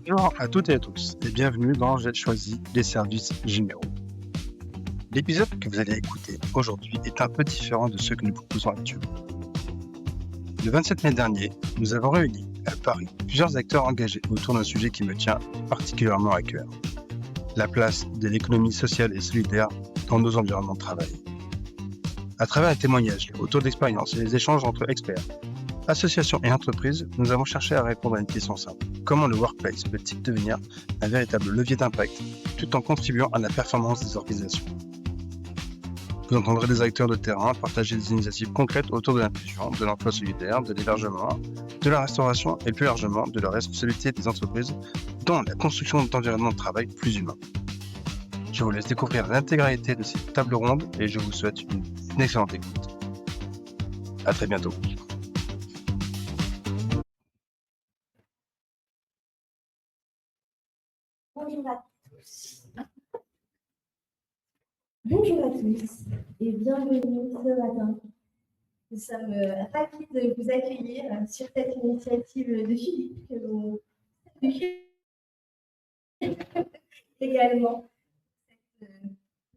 Bonjour à toutes et à tous et bienvenue dans J'ai choisi les services généraux. L'épisode que vous allez écouter aujourd'hui est un peu différent de ceux que nous proposons actuellement. Le 27 mai dernier, nous avons réuni à Paris plusieurs acteurs engagés autour d'un sujet qui me tient particulièrement à cœur. La place de l'économie sociale et solidaire dans nos environnements de travail. À travers les témoignages, les retours d'expérience et les échanges entre experts, associations et entreprises, nous avons cherché à répondre à une question simple. Comment le workplace peut-il devenir un véritable levier d'impact tout en contribuant à la performance des organisations? Vous entendrez des acteurs de terrain partager des initiatives concrètes autour de l'inclusion, de l'emploi solidaire, de l'hébergement, de la restauration et plus largement de la responsabilité des entreprises dans la construction d'environnements de travail plus humains. Je vous laisse découvrir l'intégralité de cette table ronde et je vous souhaite une excellente écoute. À très bientôt. Bonjour à tous. Bonjour à tous et bienvenue ce matin. Nous sommes ravis de vous accueillir sur cette initiative de Philippe que nous saluons également.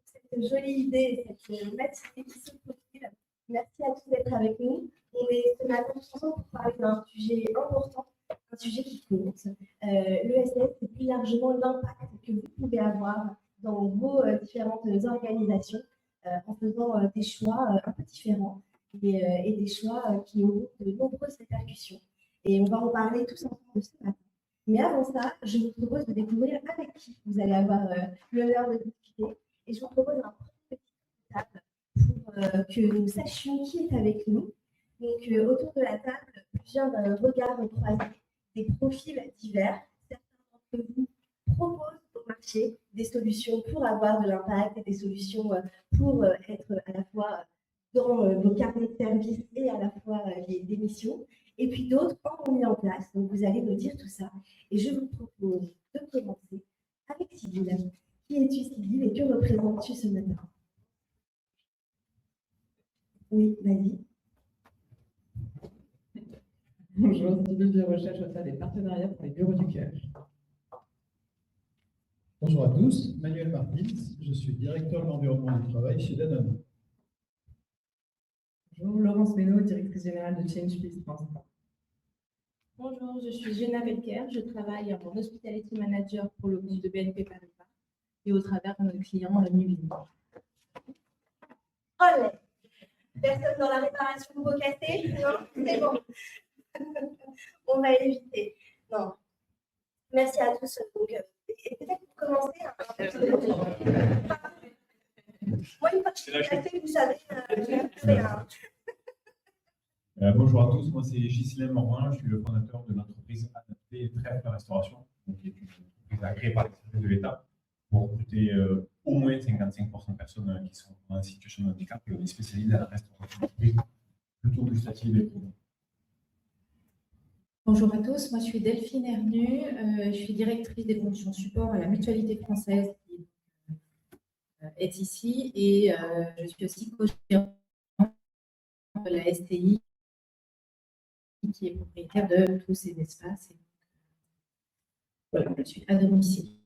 Cette jolie idée, cette matinée qui se profile. Merci à tous d'être avec nous. On est ce matin ensemble pour parler d'un sujet important, un sujet qui compte. L'ESS et plus largement l'impact que vous pouvez avoir dans vos différentes organisations en faisant des choix un peu différents et des choix qui ont de nombreuses répercussions. Et on va en parler tous ensemble ce matin. Mais avant ça, je vous propose de découvrir avec qui vous allez avoir l'honneur de discuter. Et je vous propose un petit table pour que nous sachions qui est avec nous. Donc, autour de la table, plusieurs regards croisés, des profils divers. Certains d'entre vous proposent au marché des solutions pour avoir de l'impact et des solutions pour être à la fois dans vos carnets de services et à la fois des missions. Et puis d'autres en ont mis en place. Donc, vous allez nous dire tout ça. Et je vous propose de commencer avec Sybille. Qui es-tu, Sybille, et que représentes-tu ce matin? Oui, vas-y. Bonjour, Sybille de recherche au sein des partenariats pour les bureaux du cœur. Bonjour à tous, Manuel Martins, je suis directeur de l'environnement du travail chez Danone. Bonjour, Laurence Ménaud, directrice générale de Change Peace France. Bonjour, je suis Jenna Belker, je travaille en Hospitality Manager pour le groupe de BNP Paribas et au travers de notre client Nuvini. Olé. Personne dans la réparation de vos cafés? Non, c'est bon. On va éviter. Non. Merci à tous. Donc, et peut-être pour commencer, moi, une fois que je suis café, vous savez, c'est un. Bonjour à tous, moi c'est Ghislain Morin, je suis le fondateur de l'entreprise adaptée Trèfle Restauration, qui est une entreprise agréée par les services de l'État pour recruter au moins 55% de personnes qui sont en situation de handicap et on est spécialisé dans la restauration plutôt gustative et privée. Bonjour à tous, moi je suis Delphine Hernu, je suis directrice des fonctions support à la Mutualité française qui est ici et je suis aussi co-gérante de la STI qui est propriétaire de tous ces espaces. Et voilà, je suis à domicile.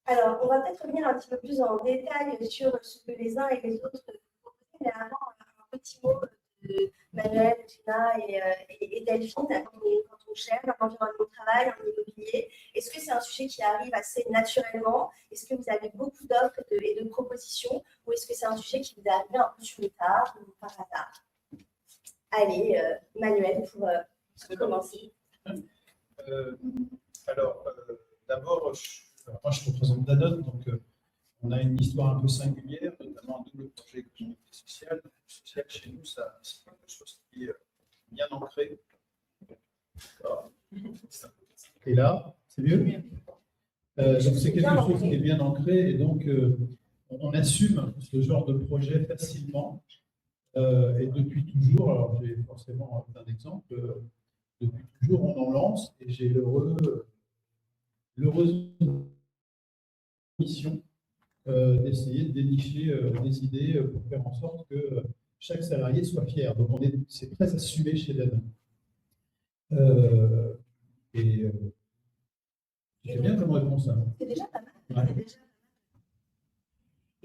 Alors, on va peut-être revenir un petit peu plus en détail sur ce que les uns et les autres proposent, mais avant, un petit mot de Manuel, Gina et Delphine, quand on cherche un environnement de travail, un immobilier. Est-ce que c'est un sujet qui arrive assez naturellement? Est-ce que vous avez beaucoup d'offres et de propositions? Ou est-ce que c'est un sujet qui vous est arrivé un peu sur le tard ou par hasard? Allez, Manuel, pour commencer. D'abord, moi je représente Danone, donc on a une histoire un peu singulière, notamment un double projet économique et social. Le social chez nous, c'est quelque chose qui est bien ancré. Et là, c'est mieux. Donc c'est quelque chose qui est bien ancré et donc on assume ce genre de projet facilement et depuis toujours. Alors j'ai forcément plein d'exemples. Depuis toujours, on en lance et j'ai l'heureuse mission d'essayer de dénicher des idées pour faire en sorte que chaque salarié soit fier. Donc c'est très assumé chez Danone. Euh, et c'est bien comme réponse. Hein. C'est déjà pas mal. Ouais. C'est déjà pas mal.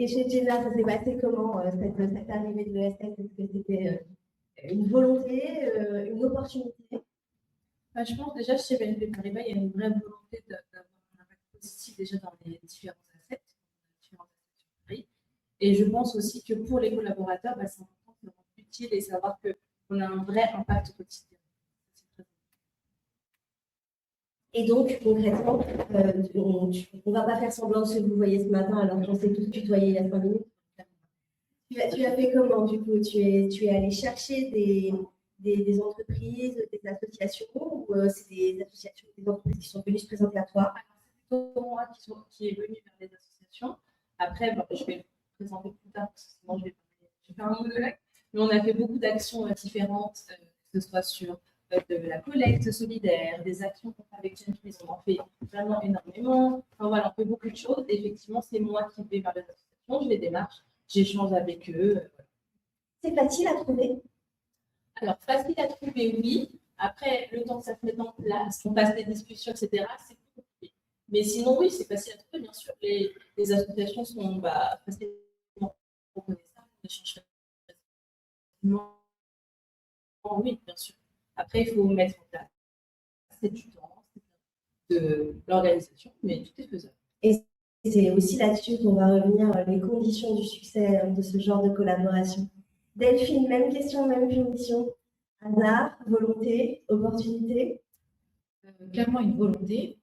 Et chez Jenna, ça s'est passé comment cette arrivée de l'ESS? Est-ce que c'était une volonté, une opportunité? Je pense déjà chez BNP Paribas, il y a une vraie volonté d'avoir un impact positif déjà dans les différents assets, sur Paris. Et je pense aussi que pour les collaborateurs, c'est important de se rendre utile et savoir qu'on a un vrai impact quotidien. Et donc, concrètement, on ne va pas faire semblant de ce que vous voyez ce matin alors qu'on s'est tous tutoyés il y a 5 minutes. Tu as fait comment du coup? Tu es allé chercher des entreprises, des associations ou c'est des associations, des entreprises qui sont venues se présenter à toi? C'est plutôt moi qui est venu vers les associations. Après, je vais le présenter plus tard parce que sinon je vais faire un monologue. Mais on a fait beaucoup d'actions différentes, que ce soit sur de la collecte solidaire, des actions qu'on fait avec Change, on en fait vraiment énormément. Enfin, voilà, on fait beaucoup de choses. Et effectivement, c'est moi qui vais vers les associations, je les démarche, j'échange avec eux. C'est facile à trouver? Alors, facile à trouver, oui. Après, le temps que ça se mette en place, qu'on passe des discussions, etc., c'est plus compliqué. Mais sinon, oui, c'est facile à trouver. Bien sûr, les associations sont facilement reconnaissables, on échange facilement. Oui, bien sûr. Après, il faut mettre en place. C'est du temps, c'est de l'organisation, mais tout est faisable. Et c'est aussi là-dessus qu'on va revenir, les conditions du succès de ce genre de collaboration. Delphine, même question, même punition. Hasard, volonté, opportunité? Clairement une volonté.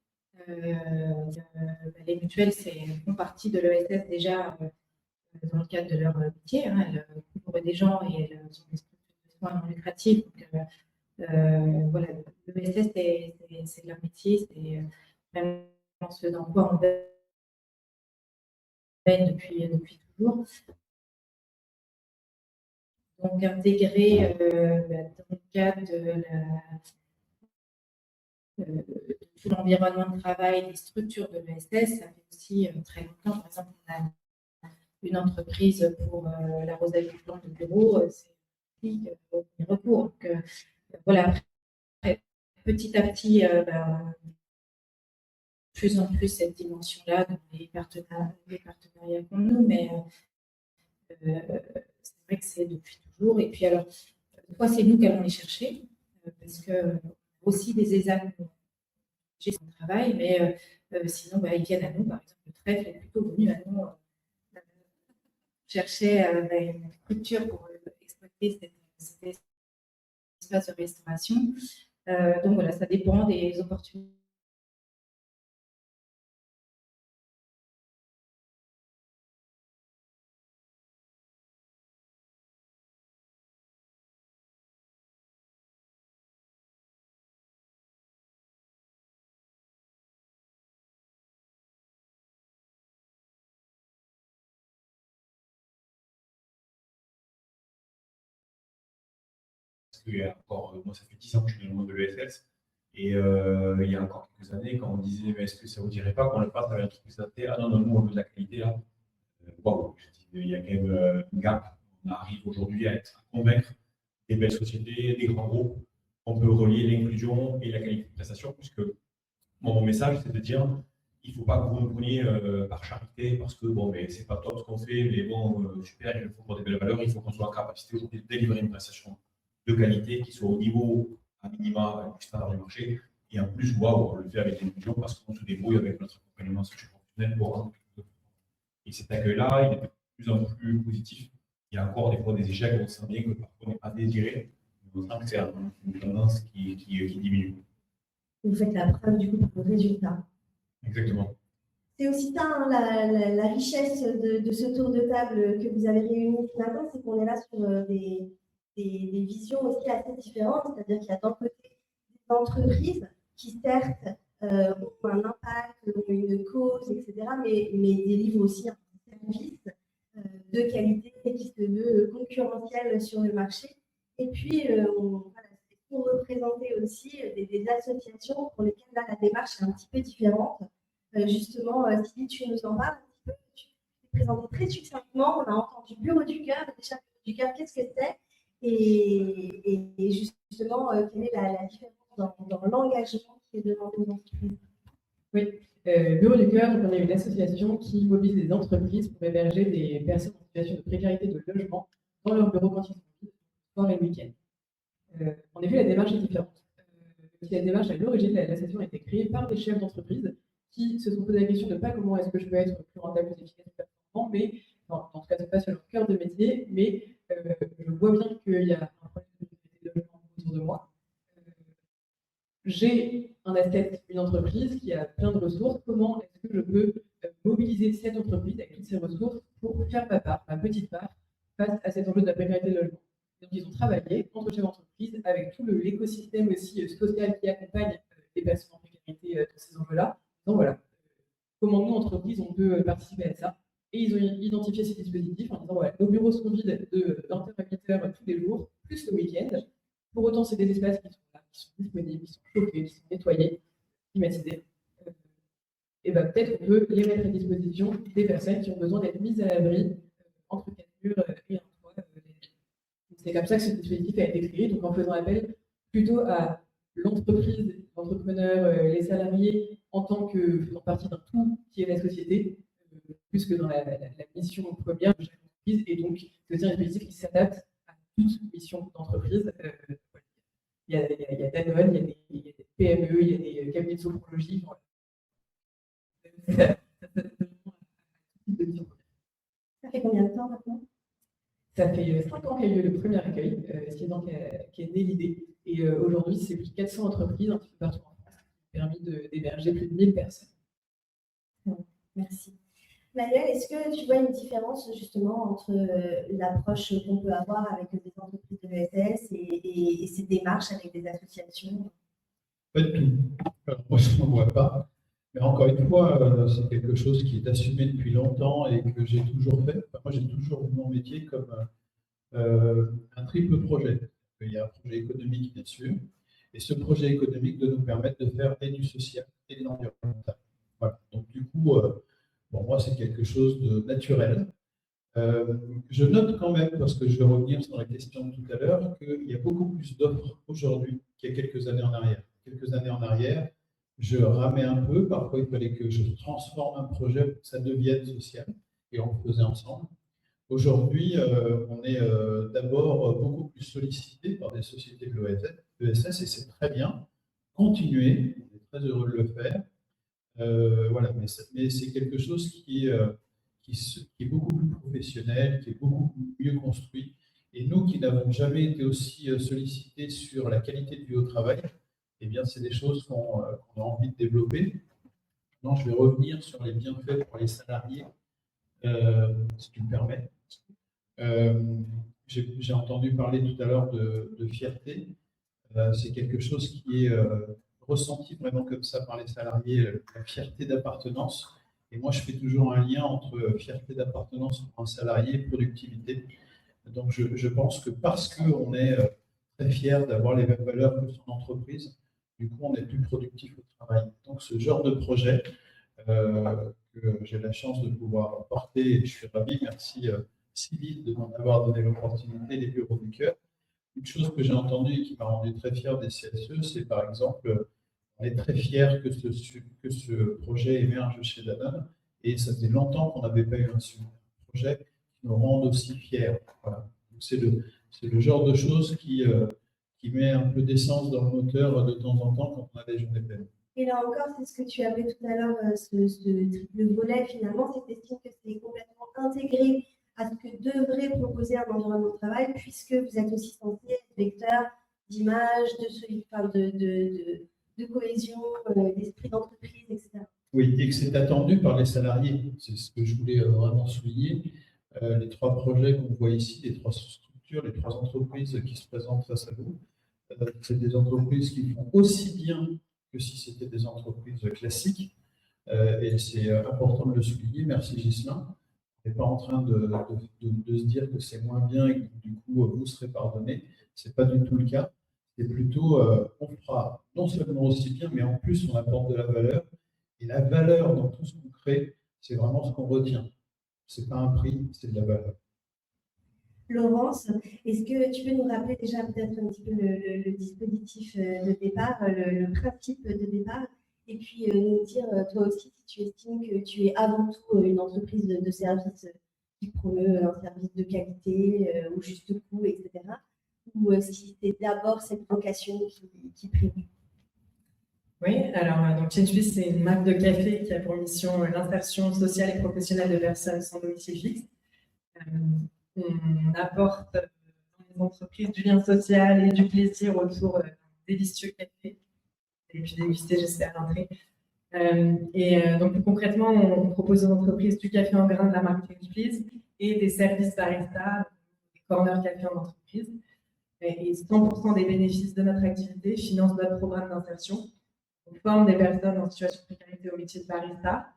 Les mutuelles font partie de l'ESS déjà dans le cadre de leur métier. Hein, elles couvrent des gens et elles ont des structures de soins non lucratives. Donc, voilà, l'ESS, c'est leur métier, c'est vraiment ce dans quoi on baigne depuis toujours. Donc, intégrer dans le cadre de tout l'environnement de travail, des structures de l'ESS, ça fait aussi très longtemps. Par exemple, on a une entreprise pour l'arrosage du plan de bureau, c'est aussi recours. Donc, voilà, après, petit à petit, plus en plus cette dimension-là dans les partenariats qu'on nous, mais c'est vrai que c'est depuis toujours. Et puis alors, fois c'est nous qui allons les chercher, parce que aussi des ESAN j'ai son travail, mais sinon ils viennent à nous, par exemple le trèfle est plutôt venu à nous chercher une structure pour exploiter cet espace de restauration. Donc voilà, ça dépend des opportunités. Parce que encore, moi, ça fait 10 ans que je suis dans le monde de l'ESS. Et il y a encore quelques années, quand on disait, mais est-ce que ça ne vous dirait pas qu'on le fasse avec un truc plus adapté? Ah non, non, nous, on veut de la qualité là. Bon, il y a quand même un gap. On arrive aujourd'hui à convaincre des belles sociétés, des grands groupes. On peut relier l'inclusion et la qualité de prestation, puisque mon message, c'est de dire, il ne faut pas que vous nous preniez par charité, parce que bon, mais c'est pas top ce qu'on fait, mais bon, super, il faut pour des belles valeurs, il faut qu'on soit en capacité aujourd'hui de délivrer une prestation de qualité qui soit au niveau, à minima, du standard du marché. Et en plus, waouh, on le fait avec l'inclusion parce qu'on se débrouille avec notre accompagnement socio-professionnel pour rendre. Et cet accueil-là, il est de plus en plus positif. Il y a encore des fois des échecs, on sent bien que parfois on n'est pas désiré. On sent que c'est une tendance qui diminue. Vous faites la preuve du coup pour le résultat. Exactement. C'est aussi ça, hein, la richesse de ce tour de table que vous avez réuni ce matin, c'est qu'on est là sur des visions aussi assez différentes. C'est-à-dire qu'il y a d'un côté des entreprises qui certes ont un impact, ont une cause, etc., mais délivrent aussi un service de qualité qui se veut concurrentiel sur le marché. Et puis, voilà, c'est pour représenter aussi des associations pour lesquelles là, la démarche est un petit peu différente. Justement, si tu nous en parles un petit peu, tu t'es présenté très succinctement, on a entendu Bureau du Cœur, qu'est-ce que c'est? Et justement, quelle est la différence dans l'engagement qui est demandé aux entreprises. Oui, Bureau du Cœur, donc on est une association qui mobilise des entreprises pour héberger des personnes en situation de précarité de logement dans leur bureau quand ils sont vides, soir et week-end. En effet, la démarche est différente. La démarche à l'origine de l'association a été créée par des chefs d'entreprise qui se sont posé la question de pas comment est-ce que je peux être plus rentable, plus efficace, plus performant, mais en tout cas, c'est pas sur leur cœur de métier, mais je vois bien qu'il y a un problème de précarité de logement autour de moi. J'ai un asset, une entreprise qui a plein de ressources. Comment est-ce que je peux mobiliser cette entreprise avec toutes ces ressources pour faire ma part, ma petite part, face à cet enjeu de la précarité de logement? Donc, ils ont travaillé entre chefs d'entreprise avec tout l'écosystème aussi social qui accompagne les personnes en précarité de ces enjeux-là. Donc voilà, comment nous, entreprises, on peut participer à ça. Et ils ont identifié ces dispositifs en disant voilà, nos bureaux sont vides de 20h à 8h tous les jours, plus le week-end. Pour autant, c'est des espaces qui sont là, qui sont disponibles, qui sont chauffés, qui sont nettoyés, climatisés. Et ben, peut-être qu'on peut les mettre à disposition des personnes qui ont besoin d'être mises à l'abri entre 4 murs et un toit. C'est comme ça que ce dispositif a été créé, donc en faisant appel plutôt à l'entreprise, l'entrepreneur, les salariés, en tant que faisant partie d'un tout qui est la société, plus que dans la mission première de chaque entreprise. Et donc, c'est aussi un dispositif qui s'adapte à toute mission d'entreprise. Il y a Danone, il y a des PME, il y a des cabinets de sophrologie. Ça fait combien de temps maintenant? Ça fait 5 ans qu'il y a eu le premier accueil, 6 ans qu'est née l'idée. Et aujourd'hui, c'est plus de 400 entreprises un petit peu partout en France qui ont permis d'héberger plus de 1000 personnes. Merci. Manuel, est-ce que tu vois une différence justement entre l'approche qu'on peut avoir avec des entreprises de l'ESS et ces démarches avec des associations? Pas du tout. Alors, moi, je n'en vois pas. Mais encore une fois, c'est quelque chose qui est assumé depuis longtemps et que j'ai toujours fait. Enfin, moi, j'ai toujours vu mon métier comme un triple projet. Il y a un projet économique, bien sûr, et ce projet économique doit nous permettre de faire et du social et de l'environnemental. Voilà. Donc, du coup, pour moi, c'est quelque chose de naturel. Je note quand même, parce que je vais revenir sur la question de tout à l'heure, qu'il y a beaucoup plus d'offres aujourd'hui qu'il y a quelques années en arrière. Quelques années en arrière, je ramais un peu, parfois il fallait que je transforme un projet pour que ça devienne social, et on le faisait ensemble. Aujourd'hui, on est d'abord beaucoup plus sollicité par des sociétés de l'ESS, et c'est très bien. Continuez, on est très heureux de le faire. Voilà, mais c'est quelque chose qui est beaucoup plus professionnel, qui est beaucoup mieux construit. Et nous qui n'avons jamais été aussi sollicités sur la qualité de vie au travail, eh bien, c'est des choses qu'on a envie de développer. Maintenant, je vais revenir sur les bienfaits pour les salariés, si tu me permets. J'ai entendu parler tout à l'heure de fierté. C'est quelque chose qui est ressenti vraiment comme ça par les salariés, la fierté d'appartenance. Et moi, je fais toujours un lien entre fierté d'appartenance pour un salarié et productivité. Donc, je pense que parce qu'on est très fier d'avoir les mêmes valeurs que son entreprise, du coup, on est plus productif au travail. Donc, ce genre de projet que j'ai la chance de pouvoir porter, et je suis ravi, merci Sylvie de m'en avoir donné l'opportunité, les bureaux du cœur. Une chose que j'ai entendue et qui m'a rendu très fier des CSE, c'est par exemple, on est très fier que ce projet émerge chez Danone, et ça faisait longtemps qu'on n'avait pas eu un projet qui nous rende aussi fiers. Voilà. C'est le genre de choses qui met un peu d'essence dans le moteur de temps en temps quand on a des journées pleines. Et là encore, c'est ce que tu appelais tout à l'heure, ce triple volet, finalement, c'est d'estimer que c'est complètement intégré à ce que devrait proposer un environnement de travail, puisque vous êtes aussi censé être vecteur d'image, de cohésion, d'esprit d'entreprise, etc. Oui, et que c'est attendu par les salariés. C'est ce que je voulais vraiment souligner. Les 3 projets qu'on voit ici, les 3 structures, les 3 entreprises qui se présentent face à vous, c'est des entreprises qui font aussi bien que si c'était des entreprises classiques. Et c'est important de le souligner. Merci Ghislain. On n'est pas en train de se dire que c'est moins bien et que du coup vous serez pardonné. Ce n'est pas du tout le cas. C'est plutôt on fera non seulement aussi bien, mais en plus on apporte de la valeur. Et la valeur dans tout ce qu'on crée, c'est vraiment ce qu'on retient. Ce n'est pas un prix, c'est de la valeur. Laurence, est-ce que tu peux nous rappeler déjà peut-être un petit peu le dispositif de départ, le principe de départ, et puis nous dire toi aussi si tu estimes que tu es avant tout une entreprise de service qui promeut un service de qualité au juste coût, etc. Ou si c'est d'abord cette vocation qui prévaut. Oui, alors donc ChangeBiz, c'est une marque de café qui a pour mission l'insertion sociale et professionnelle de personnes sans domicile fixe. On apporte dans les entreprises du lien social et du plaisir autour d'un délicieux café. Et puis déguster, j'espère, à l'entrée. Donc concrètement, on propose aux entreprises du café en grains de la marque ChangeBiz et des services barista, des corners café en entreprise. Et 100% des bénéfices de notre activité financent notre programme d'insertion. On forme des personnes en situation de précarité au métier de barista.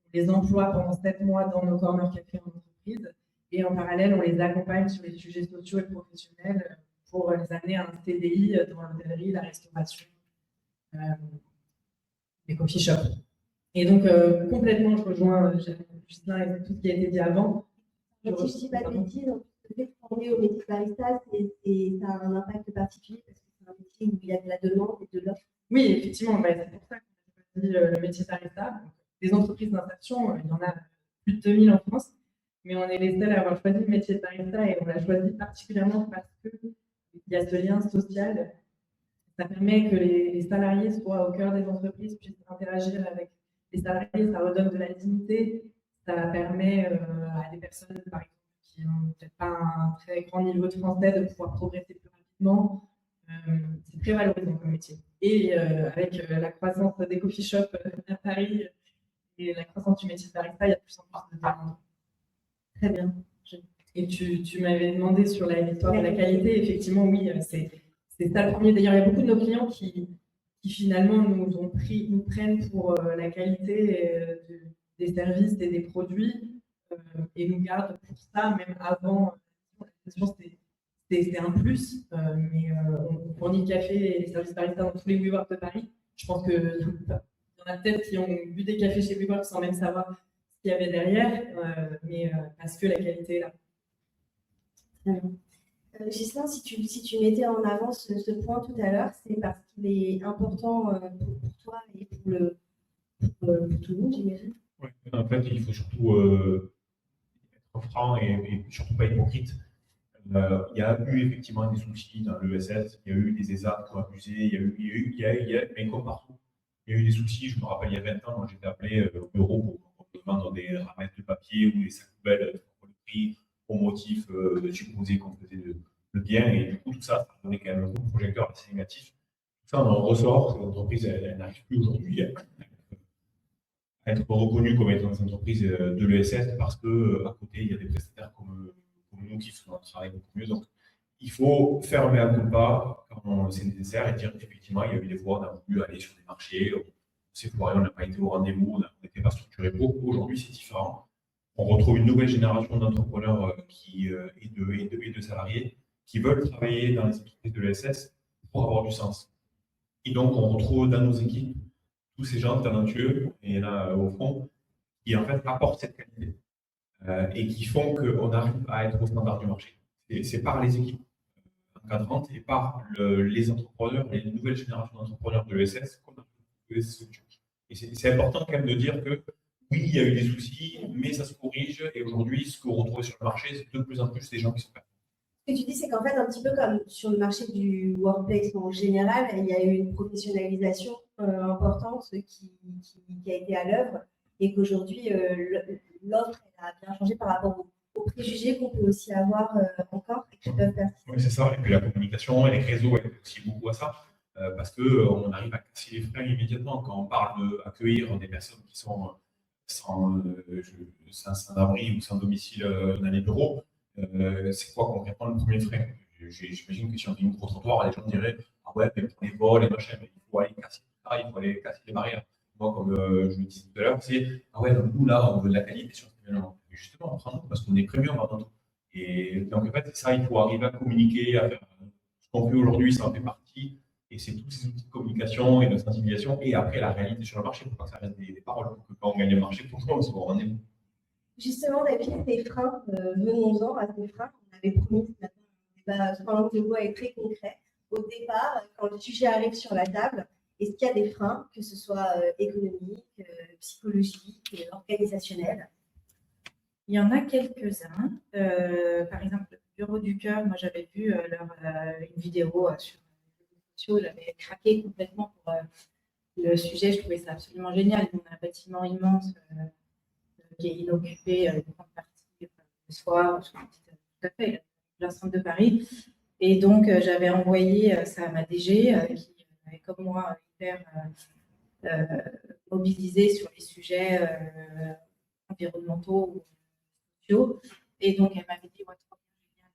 On les emploie pendant 7 mois dans nos corners café en entreprise. Et en parallèle, on les accompagne sur les sujets sociaux et professionnels pour les amener à un CDI dans l'hôtellerie, la restauration, les coffee shops. Et donc, complètement, je rejoins Justin et tout ce qui a été dit avant. Donc, si je ne dis pas de bêtises, le fait de former au métier de barista, ça a un impact particulier parce que c'est un métier où il y a de la demande et de l'offre. Oui, effectivement, c'est pour ça qu'on a choisi le métier de barista. Des entreprises d'insertion, il y en a plus de 2000 en France, mais on est les seuls à avoir choisi le métier de barista et on l'a choisi particulièrement parce qu'il y a ce lien social. Ça permet que les salariés soient au cœur des entreprises, puissent interagir avec les salariés, ça redonne de la dignité, ça permet à des personnes, par exemple, qui n'ont peut-être pas un très grand niveau de français de pouvoir progresser plus rapidement. C'est très valorisant comme métier. Et avec la croissance des coffee shops à Paris et la croissance du métier de barista, il y a de plus en plus de demandes. Très bien. Et tu m'avais demandé sur la victoire de la qualité. Effectivement, oui, c'est ça le premier. D'ailleurs, il y a beaucoup de nos clients qui finalement nous prennent pour la qualité des services et des produits et nous gardent pour ça, même avant. C'est un plus, mais on fournit le café et les services barista dans tous les WeWork de Paris. Je pense qu'il y en a peut-être qui ont bu des cafés chez WeWork sans même savoir ce qu'il y avait derrière, mais parce que la qualité est là. Ghislain, si tu mettais en avant ce point tout à l'heure, c'est parce qu'il est important pour toi et pour tout le monde, j'imagine. Oui, en fait, il faut surtout être franc et surtout pas hypocrite. Il y a eu effectivement des soucis dans l'ESS, il y a eu des ESAT qui ont abusé, il y a mais comme partout, il y a eu des soucis. Je me rappelle, il y a 20 ans, moi j'étais appelé au bureau pour vendre des ramettes de papier ou des sacs poubelles pour le prix, au motif de supposer qu'on faisait le bien. Et du coup, tout ça donnait quand même un coup de projecteur assez négatif. Tout ça, on en ressort, que l'entreprise elle n'arrive plus aujourd'hui à être reconnue comme étant une entreprise de l'ESS parce qu'à côté, il y a des prestataires comme nous qui font un travail beaucoup mieux. Donc, il faut faire un mea culpa quand c'est nécessaire et dire qu'effectivement, il y a eu des fois, on a voulu aller sur des marchés, on s'est foiré, on n'a pas été au rendez-vous, on n'était pas structuré pour. Aujourd'hui, c'est différent. On retrouve une nouvelle génération d'entrepreneurs et de salariés qui veulent travailler dans les entreprises de l'ESS pour avoir du sens. Et donc, on retrouve dans nos équipes tous ces gens talentueux, et là, au fond, qui en fait apportent cette qualité. Et qui font qu'on arrive à être au standard du marché. C'est par les équipes encadrantes et par les entrepreneurs, les nouvelles générations d'entrepreneurs de l'ESS qu'on a trouvé ces structures. Et c'est important quand même de dire que oui, il y a eu des soucis, mais ça se corrige. Et aujourd'hui, ce que vous retrouvez sur le marché, c'est de plus en plus des gens qui sont performants. Ce que tu dis, c'est qu'en fait, un petit peu comme sur le marché du workplace en général, il y a eu une professionnalisation importante qui a été à l'œuvre et qu'aujourd'hui, l'offre a bien changé par rapport aux préjugés qu'on peut aussi avoir encore et qui peuvent persister. Oui, c'est ça. Et puis la communication et les réseaux aident aussi beaucoup à ça, parce qu'on arrive à casser les freins immédiatement quand on parle d'accueillir des personnes qui sont sans abri ou sans domicile dans les bureaux. C'est quoi concrètement le premier frein? J'imagine que si on fait une micro-trottoir, les gens diraient ah ouais, mais pour les vols, les machins, il faut aller casser il faut aller casser les barrières. Moi, comme je le disais tout à l'heure, c'est ah ouais, donc nous là, on veut de la qualité sur ce événement. Justement, on prend nous parce qu'on est premium avant tout. Et donc en fait, c'est ça, il faut arriver à communiquer, à faire ce qu'on fait aujourd'hui, ça en fait partie. Et c'est tous ces outils de communication et de sensibilisation. Et après, la réalité sur le marché, pour pas que ça reste des paroles, pour que quand on gagne le marché, pour nous, on soit au rendez-vous. Justement, David, ces freins, venons-en à ces freins. On a avait promis ce matin un débat sur un langue de bois est très concret. Au départ, quand le sujet arrive sur la table, est-ce qu'il y a des freins, que ce soit économiques, psychologiques, organisationnels? Il y en a quelques-uns. Par exemple, le Bureau du Cœur, moi j'avais vu une vidéo sur les réseaux sociaux, j'avais craqué complètement pour le sujet, je trouvais ça absolument génial. On a un bâtiment immense qui est inoccupé une grande partie le soir, tout à fait, le centre de Paris. Et donc j'avais envoyé ça à ma DG qui est comme moi hyper mobilisée sur les sujets environnementaux ou sociaux. Et donc elle m'avait dit, ouais, trop bien.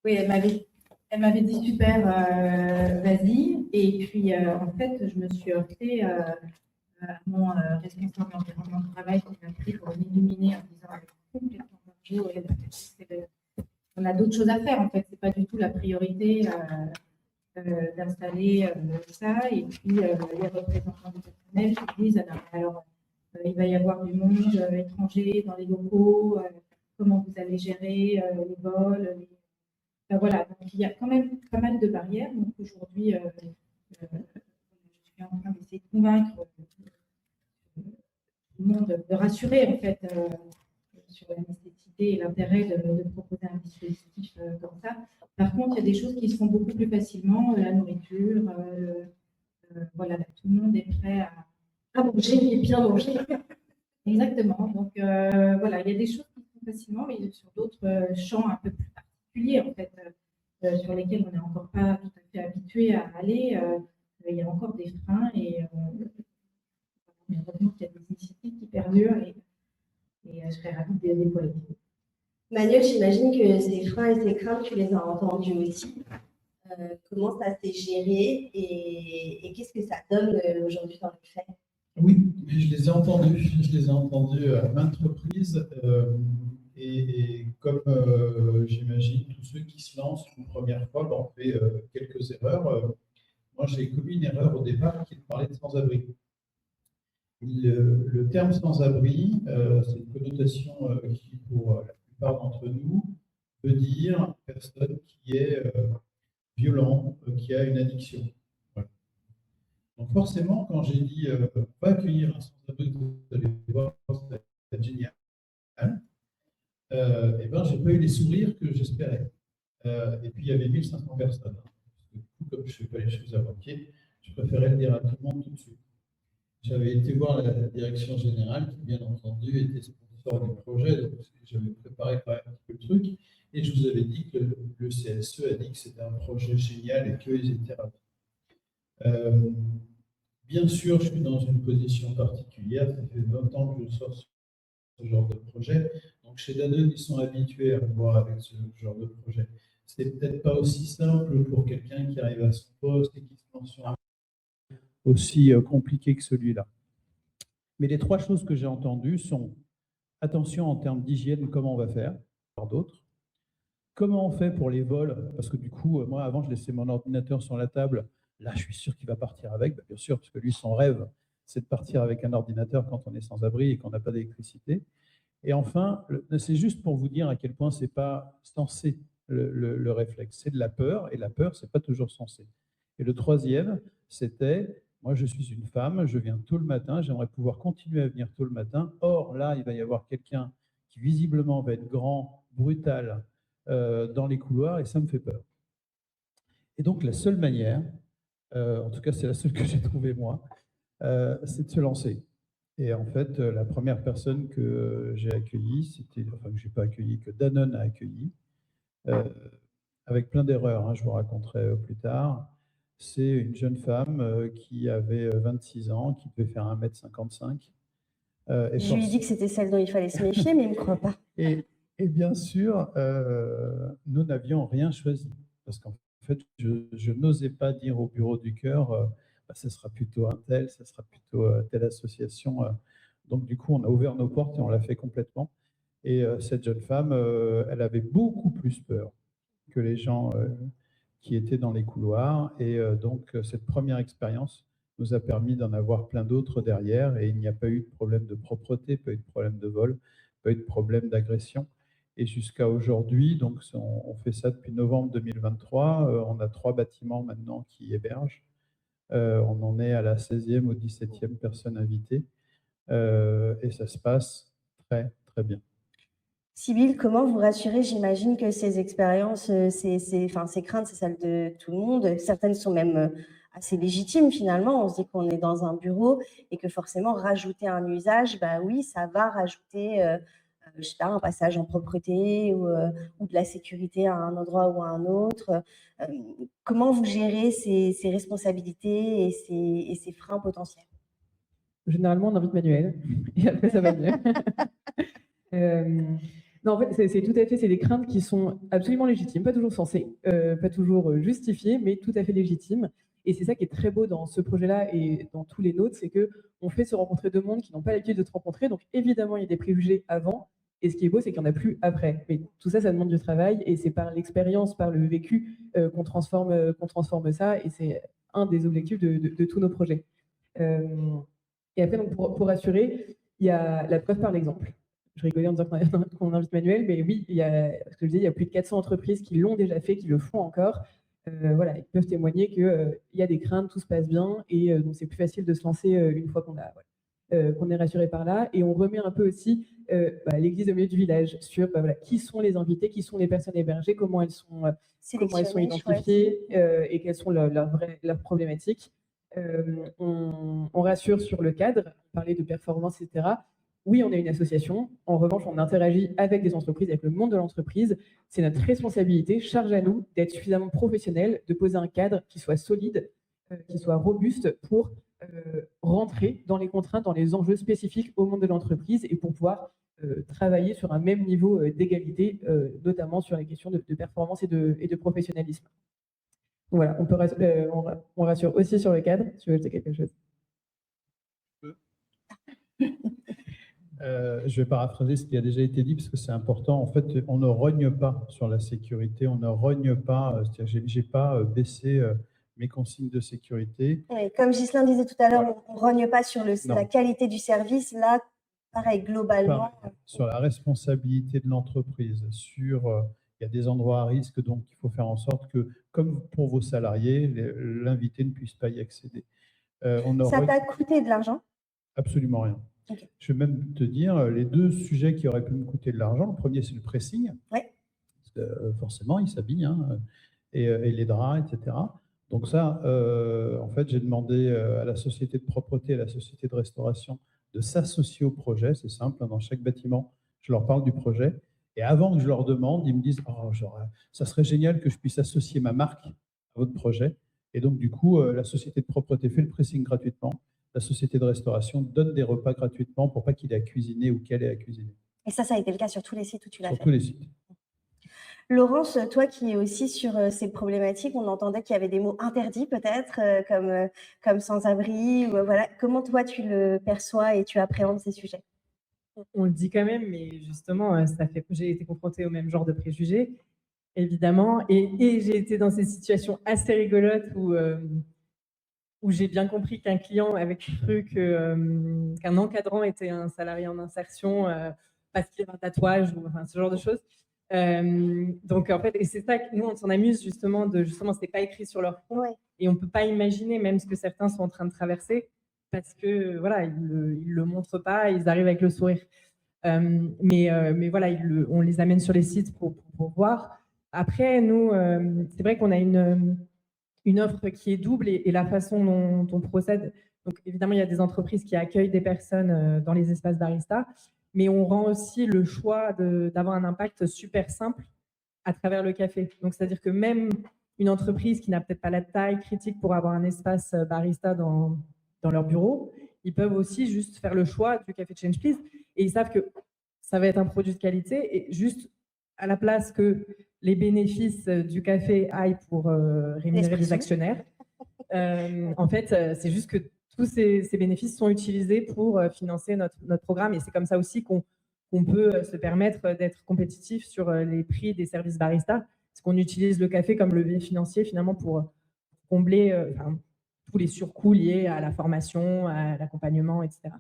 Oui, elle m'avait dit super, vas-y. Et puis, en fait, je me suis heurtée à mon responsable d'environnement de travail qui m'a pris pour m'illuminer en disant complètement dingue, on a d'autres choses à faire. En fait, c'est pas du tout la priorité d'installer ça. Et puis, les représentants du personnel qui disent alors, il va y avoir du monde étranger dans les locaux. Comment vous allez gérer les vols, voilà, donc il y a quand même pas mal de barrières. Donc aujourd'hui, je suis en train d'essayer de convaincre le monde, de rassurer en fait sur la nécessité et l'intérêt de proposer un dispositif comme ça. Par contre, il y a des choses qui se font beaucoup plus facilement, la nourriture, voilà, tout le monde est prêt à manger et bien manger. Exactement. Donc voilà, il y a des choses qui se font facilement, mais sur d'autres champs un peu plus particuliers en fait, sur lesquels on n'est encore pas tout à fait habitué à aller. Il y a encore des freins et heureusement qu'il y a des initiatives qui perdurent et je serais ravie de les déployer. Manuel, j'imagine que ces freins et ces craintes, tu les as entendus aussi. Comment ça s'est géré et qu'est-ce que ça donne aujourd'hui dans le fait? Oui, je les ai entendus. Je les ai entendus à maintes reprises. Et comme j'imagine, tous ceux qui se lancent une première fois ont fait quelques erreurs. Moi, j'ai commis une erreur au départ qui parlait de sans-abri. Le terme sans-abri, c'est une connotation qui, pour la plupart d'entre nous, veut dire personne qui est violent, qui a une addiction. Voilà. Donc forcément, quand j'ai dit pas accueillir un sans-abri, vous allez voir, ça va être génial. Eh ben, j'ai pas eu les sourires que j'espérais. Et puis il y avait 1500 personnes. Du coup, comme je ne fais pas les choses à moitié, je préférais le dire à tout le monde tout de suite. J'avais été voir la direction générale qui, bien entendu, était sponsor du projet, donc j'avais préparé quand même un petit peu le truc, et je vous avais dit que le CSE a dit que c'était un projet génial et qu'ils étaient ravis. Bien sûr, je suis dans une position particulière, ça fait 20 ans que je sors ce genre de projet, donc chez Danone, ils sont habitués à me voir avec ce genre de projet. C'est peut-être pas aussi simple pour quelqu'un qui arrive à son poste et qui se lance sur un aussi compliqué que celui-là. Mais les trois choses que j'ai entendues sont attention en termes d'hygiène, comment on va faire, par d'autres. Comment on fait pour les vols? Parce que du coup, moi, avant, je laissais mon ordinateur sur la table. Là, je suis sûr qu'il va partir avec. Bien sûr, parce que lui, son rêve, c'est de partir avec un ordinateur quand on est sans abri et qu'on n'a pas d'électricité. Et enfin, c'est juste pour vous dire à quel point ce n'est pas sensé le réflexe. C'est de la peur, et la peur, ce n'est pas toujours sensé. Et le troisième, c'était, moi je suis une femme, je viens tôt le matin, j'aimerais pouvoir continuer à venir tôt le matin. Or, là, il va y avoir quelqu'un qui visiblement va être grand, brutal, dans les couloirs, et ça me fait peur. Et donc, la seule manière, en tout cas c'est la seule que j'ai trouvée moi, c'est de se lancer. Et en fait, la première personne que j'ai accueillie, enfin que je n'ai pas accueillie, que Danone a accueillie, avec plein d'erreurs, hein, je vous raconterai plus tard. C'est une jeune femme qui avait 26 ans, qui devait faire 1,55 m. Je lui ai dit que c'était celle dont il fallait se méfier, mais il ne me croit pas. Et bien sûr, nous n'avions rien choisi. Parce qu'en fait, je n'osais pas dire au Bureau du Cœur, ça sera plutôt un tel, ça sera plutôt telle association. Donc, du coup, on a ouvert nos portes et on l'a fait complètement. Et cette jeune femme, elle avait beaucoup plus peur que les gens qui étaient dans les couloirs. Et donc, cette première expérience nous a permis d'en avoir plein d'autres derrière et il n'y a pas eu de problème de propreté, pas eu de problème de vol, pas eu de problème d'agression. Et jusqu'à aujourd'hui, donc on fait ça depuis novembre 2023, on a 3 bâtiments maintenant qui hébergent. On en est à la 16e ou 17e personne invitée et ça se passe très, très bien. Sybille, comment vous rassurez? J'imagine que ces expériences, ces craintes, c'est celles de tout le monde. Certaines sont même assez légitimes finalement. On se dit qu'on est dans un bureau et que forcément rajouter un usage, bah oui, ça va rajouter, je sais pas, un passage en propreté ou de la sécurité à un endroit ou à un autre. Comment vous gérez ces responsabilités et ces freins potentiels? Généralement, on invite Manuel et après, ça va mieux. Non, en fait, c'est tout à fait, c'est des craintes qui sont absolument légitimes, pas toujours sensées, pas toujours justifiées, mais tout à fait légitimes. Et c'est ça qui est très beau dans ce projet-là et dans tous les nôtres, c'est qu'on fait se rencontrer deux mondes qui n'ont pas l'habitude de se rencontrer. Donc évidemment, il y a des préjugés avant. Et ce qui est beau, c'est qu'il n'y en a plus après. Mais tout ça, ça demande du travail et c'est par l'expérience, par le vécu qu'on transforme ça. Et c'est un des objectifs de tous nos projets. Et après, donc, pour rassurer, il y a la preuve par l'exemple. Je rigolais en disant qu'on invite Manuel, mais oui, ce que je disais, il y a plus de 400 entreprises qui l'ont déjà fait, qui le font encore. Voilà, ils peuvent témoigner qu'il y a des craintes, tout se passe bien, et donc c'est plus facile de se lancer une fois qu'on est rassuré par là. Et on remet un peu aussi l'église au milieu du village sur qui sont les invités, qui sont les personnes hébergées, comment elles sont identifiées et quelles sont leurs problématiques. On rassure sur le cadre, on parlait de performance, etc. Oui, on est une association. En revanche, on interagit avec des entreprises, avec le monde de l'entreprise. C'est notre responsabilité, charge à nous d'être suffisamment professionnels, de poser un cadre qui soit solide, qui soit robuste pour rentrer dans les contraintes, dans les enjeux spécifiques au monde de l'entreprise et pour pouvoir travailler sur un même niveau d'égalité, notamment sur les questions de performance et de professionnalisme. Donc voilà, on rassure aussi sur le cadre. Tu veux ajouter quelque chose? Je vais paraphraser ce qui a déjà été dit parce que c'est important. En fait, on ne rogne pas sur la sécurité, on ne rogne pas. C'est-à-dire, j'ai pas baissé mes consignes de sécurité. Oui, comme Ghislain disait tout à l'heure, on ne rogne pas sur la qualité du service. Là, pareil, globalement. Sur la responsabilité de l'entreprise, il y a des endroits à risque, donc il faut faire en sorte que, comme pour vos salariés, l'invité ne puisse pas y accéder. Ça t'a coûté de l'argent? Absolument rien. Okay. Je vais même te dire les deux sujets qui auraient pu me coûter de l'argent. Le premier, c'est le pressing. Ouais. Parce que, forcément, ils s'habillent, hein, et les draps, etc. Donc ça, en fait, j'ai demandé à la société de propreté, à la société de restauration de s'associer au projet. C'est simple, hein, dans chaque bâtiment, je leur parle du projet. Et avant que je leur demande, ils me disent oh, ça serait génial que je puisse associer ma marque à votre projet. Et donc, du coup, la société de propreté fait le pressing gratuitement. La société de restauration donne des repas gratuitement pour pas qu'il ait à cuisiner ou qu'elle ait à cuisiner. Et ça a été le cas sur tous les sites où tu l'as fait? Sur tous les sites. Laurence, toi qui es aussi sur ces problématiques, on entendait qu'il y avait des mots interdits peut-être, comme sans-abri. Voilà. Comment toi tu le perçois et tu appréhendes ces sujets? On le dit quand même, mais justement, j'ai été confrontée au même genre de préjugés, évidemment. Et j'ai été dans ces situations assez rigolotes où j'ai bien compris qu'un client avait cru qu'un encadrant était un salarié en insertion parce qu'il avait un tatouage ou enfin, ce genre de choses. Donc en fait, et c'est ça que nous on s'en amuse justement c'était pas écrit sur leur front, et on peut pas imaginer même ce que certains sont en train de traverser parce que voilà, ils le montrent pas, ils arrivent avec le sourire. Mais voilà, on les amène sur les sites pour voir. Après, nous, c'est vrai qu'on a une offre qui est double et la façon dont on procède. Donc, évidemment, il y a des entreprises qui accueillent des personnes dans les espaces barista, mais on rend aussi le choix d'avoir un impact super simple à travers le café. Donc, c'est-à-dire que même une entreprise qui n'a peut-être pas la taille critique pour avoir un espace barista dans leur bureau, ils peuvent aussi juste faire le choix du café Change Please et ils savent que ça va être un produit de qualité et juste à la place que les bénéfices du café aillent pour rémunérer les actionnaires. En fait, c'est juste que tous ces bénéfices sont utilisés pour financer notre programme et c'est comme ça aussi qu'on peut se permettre d'être compétitif sur les prix des services barista, parce qu'on utilise le café comme levier financier finalement pour combler, tous les surcoûts liés à la formation, à l'accompagnement, etc.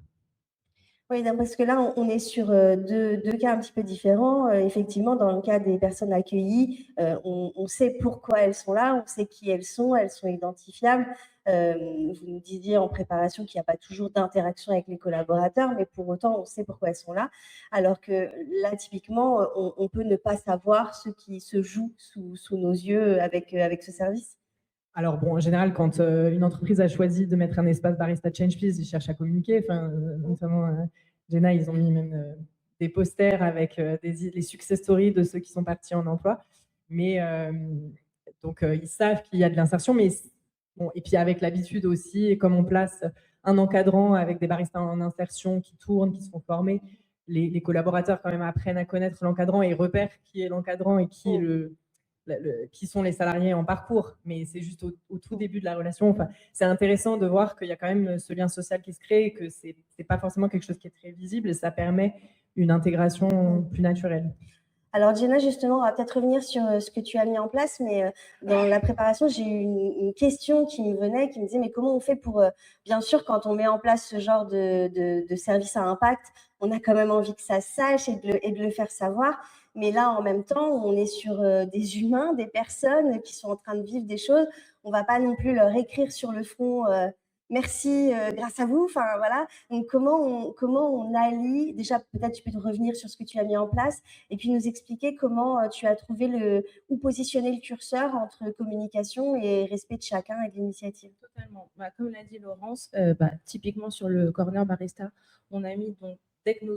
Oui, parce que là, on est sur deux cas un petit peu différents. Effectivement, dans le cas des personnes accueillies, on sait pourquoi elles sont là, on sait qui elles sont identifiables. Vous nous disiez en préparation qu'il n'y a pas toujours d'interaction avec les collaborateurs, mais pour autant, on sait pourquoi elles sont là. Alors que là, typiquement, on peut ne pas savoir ce qui se joue sous nos yeux avec ce service. Alors bon, en général, quand une entreprise a choisi de mettre un espace barista Change Please, ils cherchent à communiquer. Enfin, notamment Jenna, ils ont mis même des posters avec les success stories de ceux qui sont partis en emploi. Mais donc ils savent qu'il y a de l'insertion, mais bon, et puis avec l'habitude aussi, et comme on place un encadrant avec des baristas en insertion qui tournent, qui sont formés, les collaborateurs quand même apprennent à connaître l'encadrant et repèrent qui est l'encadrant et qui est qui sont les salariés en parcours, mais c'est juste au tout début de la relation. Enfin, c'est intéressant de voir qu'il y a quand même ce lien social qui se crée, que c'est pas forcément quelque chose qui est très visible et ça permet une intégration plus naturelle. Alors Jenna, justement, on va peut-être revenir sur ce que tu as mis en place, mais dans la préparation, j'ai eu une question qui me venait, qui me disait, mais comment on fait pour, bien sûr, quand on met en place ce genre de service à impact, on a quand même envie que ça se sache et de le faire savoir. Mais là, en même temps, on est sur des humains, des personnes qui sont en train de vivre des choses. On ne va pas non plus leur écrire sur le front merci, grâce à vous. Enfin, voilà. Donc, comment on allie, déjà, peut-être tu peux revenir sur ce que tu as mis en place et puis nous expliquer comment tu as trouvé où positionner le curseur entre communication et respect de chacun et de l'initiative. Totalement. Comme l'a dit Laurence, typiquement sur le corner barista, on a mis donc dès que nos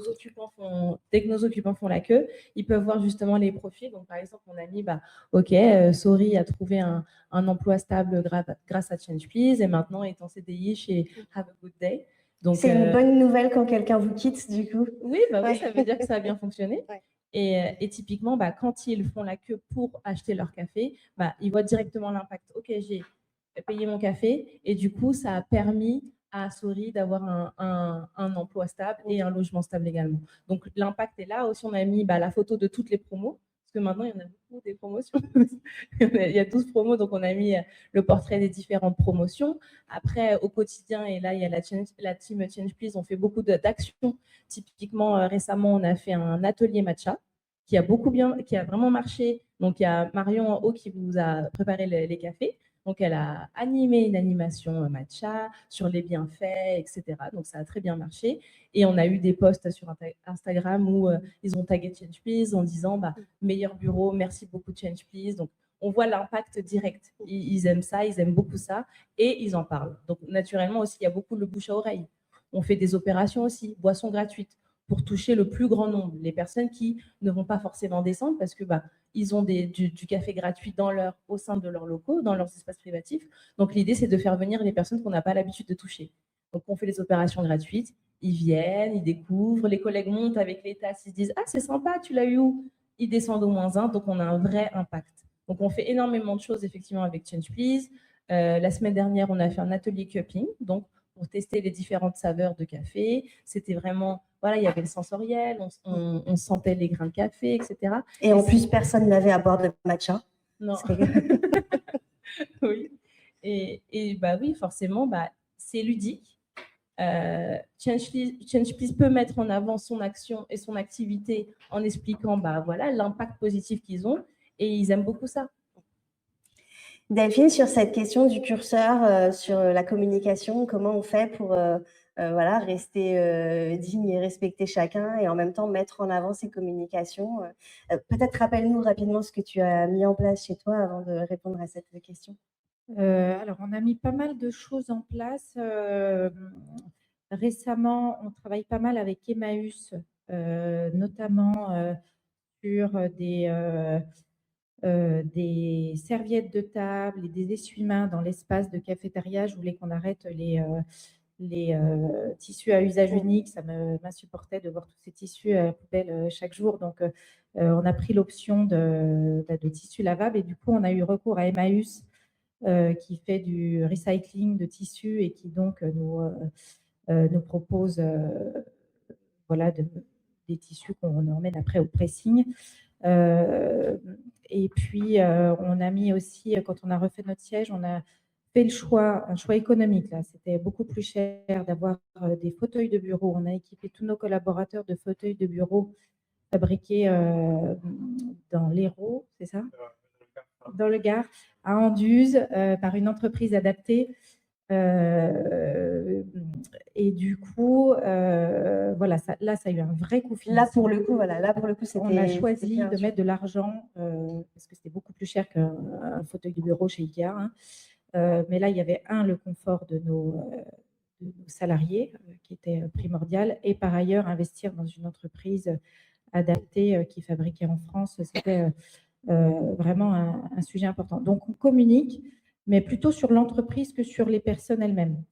occupants font la queue, ils peuvent voir justement les profils. Donc par exemple, on a mis OK, Sori a trouvé un emploi stable grâce à Change Please et maintenant est en CDI chez Have a Good Day. C'est une bonne nouvelle quand quelqu'un vous quitte, du coup. Oui, oui, ça veut dire que ça a bien fonctionné. Ouais. Et typiquement, quand ils font la queue pour acheter leur café, ils voient directement l'impact. OK, j'ai payé mon café et du coup, ça a permis à Sori d'avoir un emploi stable et un logement stable également. Donc, l'impact est là. Aussi, on a mis la photo de toutes les promos. Parce que maintenant, il y en a beaucoup des promotions. Il y a 12 promos, donc on a mis le portrait des différentes promotions. Après, au quotidien, et là, il y a la team Change Please, on fait beaucoup d'actions. Typiquement, récemment, on a fait un atelier matcha qui a vraiment marché. Donc, il y a Marion en haut qui vous a préparé les cafés. Donc, elle a animé une animation matcha sur les bienfaits, etc. Donc, ça a très bien marché. Et on a eu des posts sur Instagram où ils ont tagué Change Please en disant meilleur bureau, merci beaucoup Change Please. Donc, on voit l'impact direct. Ils aiment ça, ils aiment beaucoup ça et ils en parlent. Donc, naturellement aussi, il y a beaucoup le bouche à oreille. On fait des opérations aussi, boissons gratuites, pour toucher le plus grand nombre. Les personnes qui ne vont pas forcément descendre parce que ils ont du café gratuit au sein de leurs locaux, dans leurs espaces privatifs. Donc, l'idée, c'est de faire venir les personnes qu'on n'a pas l'habitude de toucher. Donc, on fait les opérations gratuites. Ils viennent, ils découvrent. Les collègues montent avec les tasses. Ils se disent « Ah, c'est sympa, tu l'as eu où ?» Ils descendent au -1. Donc, on a un vrai impact. Donc, on fait énormément de choses, effectivement, avec Change Please. La semaine dernière, on a fait un atelier cupping. Donc, pour tester les différentes saveurs de café. C'était vraiment, il y avait le sensoriel, on sentait les grains de café, etc. Et en plus, personne n'avait à boire de matcha. Non. Oui. Et oui, forcément, c'est ludique. Change Please peut mettre en avant son action et son activité en expliquant l'impact positif qu'ils ont et ils aiment beaucoup ça. Delphine, sur cette question du curseur, sur la communication, comment on fait pour rester digne et respecter chacun et en même temps mettre en avant ces communications peut-être rappelle-nous rapidement ce que tu as mis en place chez toi avant de répondre à cette question. Alors, on a mis pas mal de choses en place. Récemment, on travaille pas mal avec Emmaüs, notamment sur des serviettes de table et des essuie-mains dans l'espace de cafétéria. Je voulais qu'on arrête les tissus à usage unique. Ça m'insupportait de voir tous ces tissus à la poubelle chaque jour. Donc, on a pris l'option de tissus lavables et du coup, on a eu recours à Emmaüs qui fait du recycling de tissus et qui donc nous propose des tissus qu'on emmène après au pressing. Et puis, on a mis aussi, quand on a refait notre siège, on a fait le choix, un choix économique, là, c'était beaucoup plus cher d'avoir des fauteuils de bureau. On a équipé tous nos collaborateurs de fauteuils de bureau fabriqués dans l'Hérault, c'est ça? Dans le Gard, à Anduze, par une entreprise adaptée. Et du coup, voilà, là, ça a eu un vrai coup financier. Là, pour le coup, voilà, là, pour le coup, c'était. On a choisi c'était un de mettre de l'argent, parce que c'était beaucoup plus cher qu'un fauteuil de bureau chez Ikea, hein. Mais là, il y avait le confort de nos salariés qui était primordial, et par ailleurs, investir dans une entreprise adaptée qui fabriquait en France, c'était vraiment un sujet important. Donc, on communique, mais plutôt sur l'entreprise que sur les personnes elles-mêmes.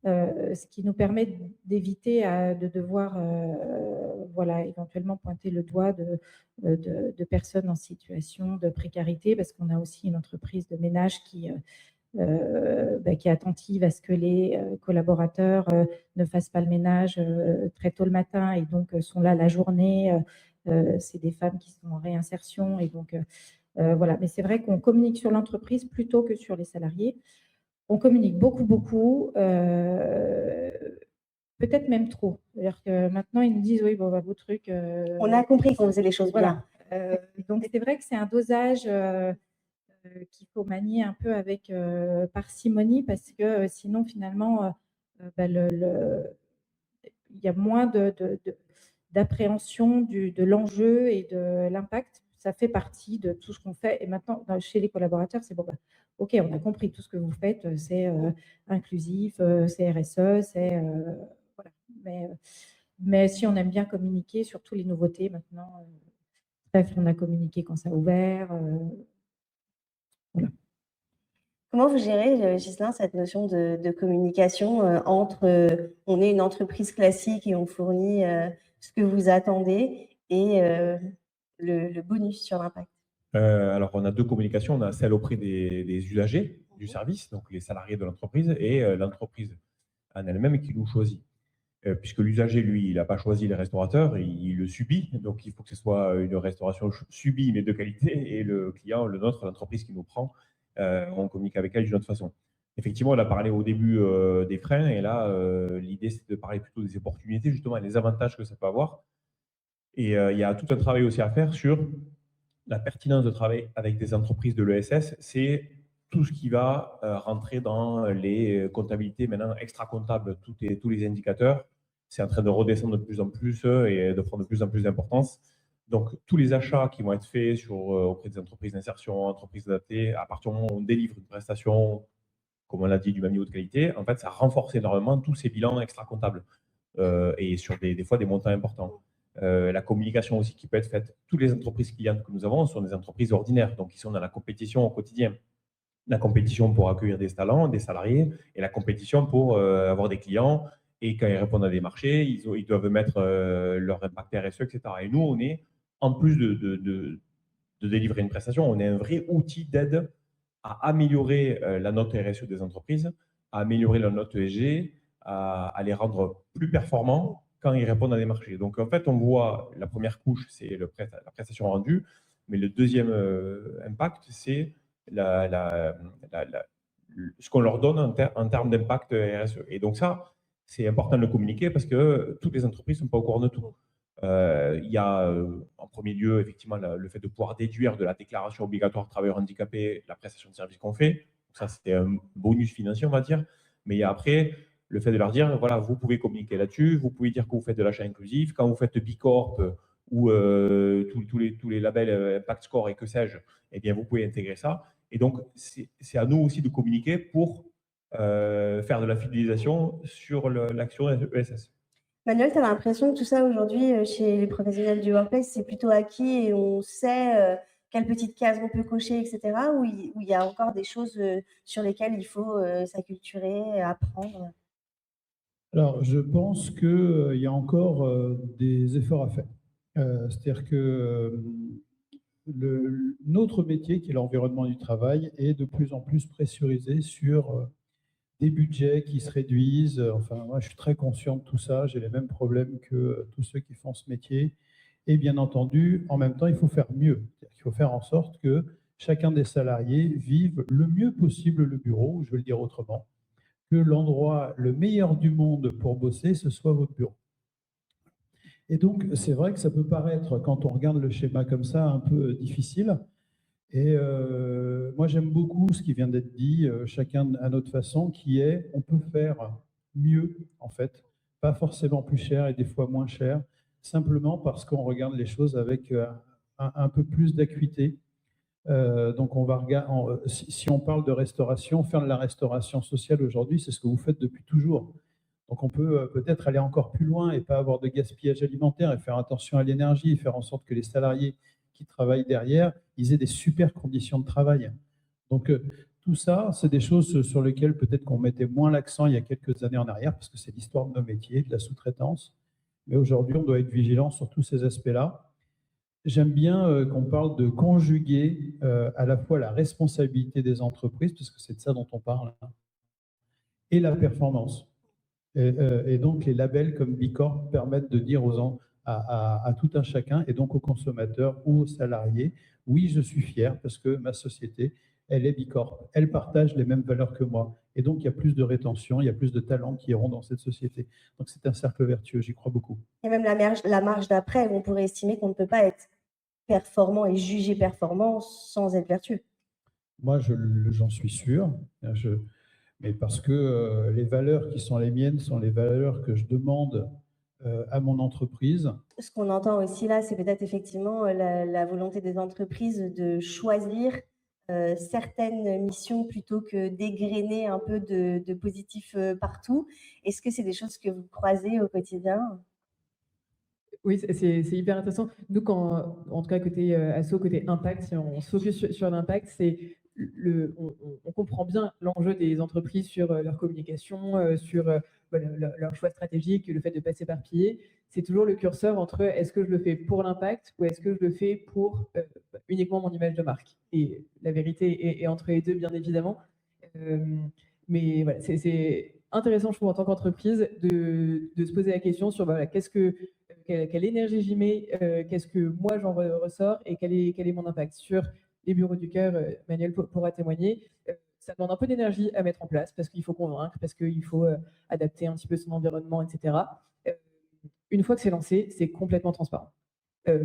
Ce qui nous permet d'éviter de devoir voilà, éventuellement pointer le doigt de personnes en situation de précarité, parce qu'on a aussi une entreprise de ménage qui est attentive à ce que les collaborateurs ne fassent pas le ménage très tôt le matin et donc sont là la journée. C'est des femmes qui sont en réinsertion et donc voilà. Mais c'est vrai qu'on communique sur l'entreprise plutôt que sur les salariés. On communique beaucoup, beaucoup, peut-être même trop. C'est-à-dire que maintenant, ils nous disent, oui, bon, vos trucs… On a compris qu'on faisait les choses bien. Donc, c'est vrai que c'est un dosage qu'il faut manier un peu avec parcimonie, parce que sinon, finalement, il y a moins d'appréhension de l'enjeu et de l'impact. Ça fait partie de tout ce qu'on fait. Et maintenant, chez les collaborateurs, c'est bon, OK, on a compris tout ce que vous faites, c'est inclusif, c'est RSE, c'est… voilà. Mais si on aime bien communiquer sur toutes les nouveautés maintenant, bref, on a communiqué quand ça a ouvert. Voilà. Comment vous gérez, Ghislain, cette notion de communication entre on est une entreprise classique et on fournit ce que vous attendez et le bonus sur l'impact? Alors, on a deux communications. On a celle auprès des usagers du service, donc les salariés de l'entreprise, et l'entreprise en elle-même qui nous choisit. Puisque l'usager, lui, il n'a pas choisi les restaurateurs, il le subit. Donc, il faut que ce soit une restauration subie, mais de qualité. Et le client, le nôtre, l'entreprise qui nous prend, on communique avec elle d'une autre façon. Effectivement, on a parlé au début des freins. Et là, l'idée, c'est de parler plutôt des opportunités, justement, et des avantages que ça peut avoir. Et il y a tout un travail aussi à faire sur la pertinence de travailler avec des entreprises de l'ESS. C'est tout ce qui va rentrer dans les comptabilités maintenant extra-comptables, tous les indicateurs. C'est en train de redescendre de plus en plus et de prendre de plus en plus d'importance. Donc, tous les achats qui vont être faits auprès des entreprises d'insertion, entreprises adaptées, à partir du moment où on délivre une prestation, comme on l'a dit, du même niveau de qualité, en fait, ça renforce énormément tous ces bilans extra-comptables et sur des fois des montants importants. La communication aussi qui peut être faite. Toutes les entreprises clientes que nous avons sont des entreprises ordinaires, donc qui sont dans la compétition au quotidien. La compétition pour accueillir des talents, des salariés, et la compétition pour avoir des clients. Et quand ils répondent à des marchés, ils doivent mettre leur impact RSE, etc. Et nous, on est, en plus de délivrer une prestation, on est un vrai outil d'aide à améliorer la note RSE des entreprises, à améliorer la note ESG, à les rendre plus performants quand ils répondent à des marchés. Donc, en fait, on voit la première couche, c'est la prestation rendue, mais le deuxième impact, c'est ce qu'on leur donne en termes d'impact RSE. Et donc ça, c'est important de le communiquer parce que toutes les entreprises ne sont pas au courant de tout. Il y a en premier lieu, effectivement, le fait de pouvoir déduire de la déclaration obligatoire de travailleurs handicapés la prestation de service qu'on fait. Donc ça, c'était un bonus financier, on va dire. Mais il y a après le fait de leur dire, voilà, vous pouvez communiquer là-dessus, vous pouvez dire que vous faites de l'achat inclusif. Quand vous faites Bicorp ou tous les labels Impact Score et que sais-je, eh bien, vous pouvez intégrer ça. Et donc, c'est à nous aussi de communiquer pour faire de la fidélisation sur l'action ESS. Manuel, tu as l'impression que tout ça aujourd'hui, chez les professionnels du workplace, c'est plutôt acquis et on sait quelle petite case on peut cocher, etc. Ou il y a encore des choses sur lesquelles il faut s'acculturer, apprendre? Alors, je pense qu'il y a encore des efforts à faire. C'est-à-dire que notre métier, qui est l'environnement du travail, est de plus en plus pressurisé sur des budgets qui se réduisent. Enfin, moi, je suis très conscient de tout ça. J'ai les mêmes problèmes que tous ceux qui font ce métier. Et bien entendu, en même temps, il faut faire mieux. Il faut faire en sorte que chacun des salariés vive le mieux possible le bureau, ou je vais le dire autrement, que l'endroit le meilleur du monde pour bosser, ce soit votre bureau. Et donc, c'est vrai que ça peut paraître, quand on regarde le schéma comme ça, un peu difficile. Et moi, j'aime beaucoup ce qui vient d'être dit, chacun à notre façon, qui est, on peut faire mieux, en fait, pas forcément plus cher et des fois moins cher, simplement parce qu'on regarde les choses avec un peu plus d'acuité. Donc, on va regarder, si on parle de restauration, faire de la restauration sociale aujourd'hui, c'est ce que vous faites depuis toujours. Donc, on peut peut-être aller encore plus loin et pas avoir de gaspillage alimentaire et faire attention à l'énergie et faire en sorte que les salariés qui travaillent derrière, ils aient des super conditions de travail. Donc, tout ça, c'est des choses sur lesquelles peut-être qu'on mettait moins l'accent il y a quelques années en arrière, parce que c'est l'histoire de nos métiers, de la sous-traitance. Mais aujourd'hui, on doit être vigilant sur tous ces aspects-là. J'aime bien qu'on parle de conjuguer à la fois la responsabilité des entreprises, parce que c'est de ça dont on parle, hein, et la performance. Et donc, les labels comme B Corp permettent de dire à tout un chacun, et donc aux consommateurs ou aux salariés, oui, je suis fier parce que ma société, elle est B Corp. Elle partage les mêmes valeurs que moi. Et donc, il y a plus de rétention, il y a plus de talents qui iront dans cette société. Donc, c'est un cercle vertueux, j'y crois beaucoup. Et même la marge d'après, on pourrait estimer qu'on ne peut pas être performant et jugé performant sans être vertueux. Moi, j'en suis sûr. Mais parce que les valeurs qui sont les miennes sont les valeurs que je demande à mon entreprise. Ce qu'on entend aussi là, c'est peut-être effectivement la volonté des entreprises de choisir certaines missions plutôt que d'égrener un peu de positif partout. Est-ce que c'est des choses que vous croisez au quotidien? Oui, c'est hyper intéressant. Nous, en tout cas, côté asso, côté impact, si on se focus sur l'impact, on comprend bien l'enjeu des entreprises sur leur communication, sur leur choix stratégique, le fait de ne pas s'éparpiller. C'est toujours le curseur entre est-ce que je le fais pour l'impact ou est-ce que je le fais pour uniquement mon image de marque. Et la vérité est entre les deux, bien évidemment. Mais voilà, c'est intéressant, je trouve, en tant qu'entreprise, de se poser la question sur voilà, quelle énergie j'y mets, qu'est-ce que moi j'en ressors et quel est mon impact sur les bureaux du cœur. Manuel pourra témoigner. Ça demande un peu d'énergie à mettre en place parce qu'il faut convaincre, parce qu'il faut adapter un petit peu son environnement, etc. Une fois que c'est lancé, c'est complètement transparent.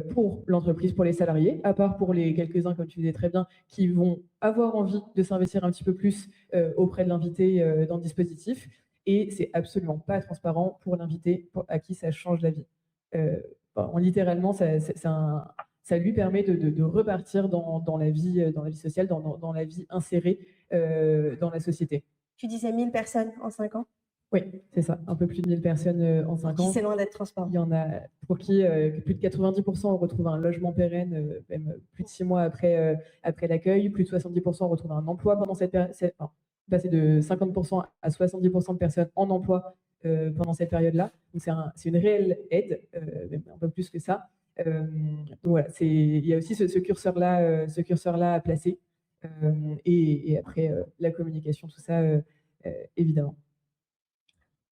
Pour l'entreprise, pour les salariés, à part pour les quelques-uns, comme tu disais très bien, qui vont avoir envie de s'investir un petit peu plus auprès de l'invité dans le dispositif. Et c'est absolument pas transparent pour l'invité à qui ça change la vie. Littéralement, ça lui permet de repartir dans la vie sociale, dans la vie insérée dans la société. Tu disais 1000 personnes en 5 ans? Oui, c'est ça, un peu plus de 1000 personnes en 5 ans. C'est loin d'être transparent. Il y en a pour qui plus de 90% on retrouve un logement pérenne, même plus de 6 mois après l'accueil, plus de 70% on retrouve un emploi pendant cette période. Passer de 50% à 70% de personnes en emploi pendant cette période-là. Donc c'est une réelle aide, même un peu plus que ça. Donc voilà, il y a aussi ce curseur-là à placer. Et après, la communication, tout ça, évidemment.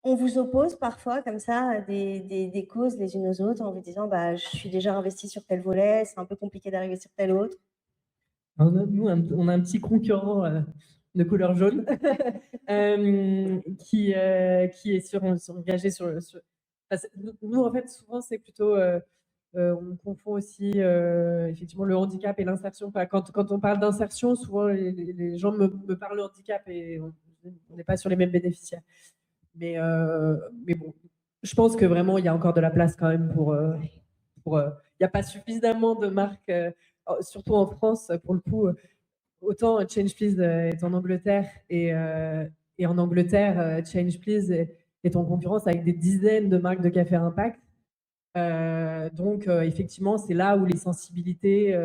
On vous oppose parfois comme ça des causes les unes aux autres en vous disant bah, je suis déjà investi sur tel volet, c'est un peu compliqué d'arriver sur tel autre. Alors, nous, on a un petit concurrent de couleur jaune qui est engagé sur nous, en fait, souvent, c'est plutôt on confond aussi effectivement le handicap et l'insertion. Quand on parle d'insertion, souvent les gens me parlent de handicap et on n'est pas sur les mêmes bénéficiaires. Mais bon, je pense que vraiment, il y a encore de la place quand même il n'y a pas suffisamment de marques, surtout en France, pour le coup. Autant Change Please est en Angleterre et en Angleterre, Change Please est en concurrence avec des dizaines de marques de café impact. Donc, effectivement, c'est là où les sensibilités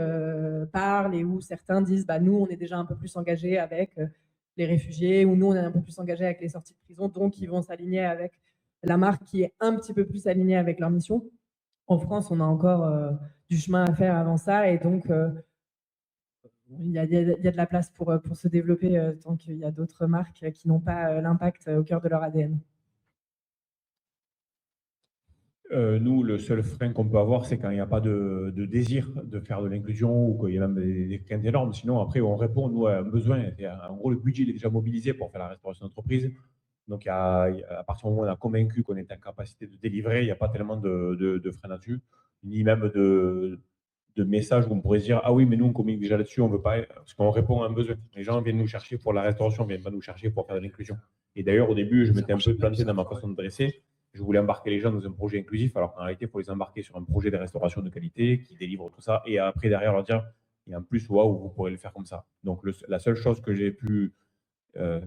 parlent et où certains disent bah, nous, on est déjà un peu plus engagés avec les réfugiés, ou nous, on est un peu plus engagés avec les sorties de prison, donc ils vont s'aligner avec la marque qui est un petit peu plus alignée avec leur mission. En France, on a encore du chemin à faire avant ça, et donc il y a de la place pour se développer tant qu'il y a d'autres marques qui n'ont pas l'impact au cœur de leur ADN. Nous, le seul frein qu'on peut avoir, c'est quand il n'y a pas de désir de faire de l'inclusion ou qu'il y a même des craintes énormes. Sinon, après, on répond, nous, à un besoin. En gros, le budget il est déjà mobilisé pour faire la restauration d'entreprise. Donc, à partir du moment où on a convaincu qu'on est en capacité de délivrer, il n'y a pas tellement de frein là-dessus, ni même de messages où on pourrait se dire ah oui, mais nous, on communique déjà là-dessus, on ne veut pas, parce qu'on répond à un besoin. Les gens viennent nous chercher pour la restauration, ne viennent pas nous chercher pour faire de l'inclusion. Et d'ailleurs, au début, je m'étais un peu planté dans ma façon de dresser. Je voulais embarquer les gens dans un projet inclusif, alors qu'en réalité, il faut les embarquer sur un projet de restauration de qualité qui délivre tout ça. Et après, derrière, leur dire, et en plus, waouh, vous pourrez le faire comme ça. Donc, la seule chose que j'ai pu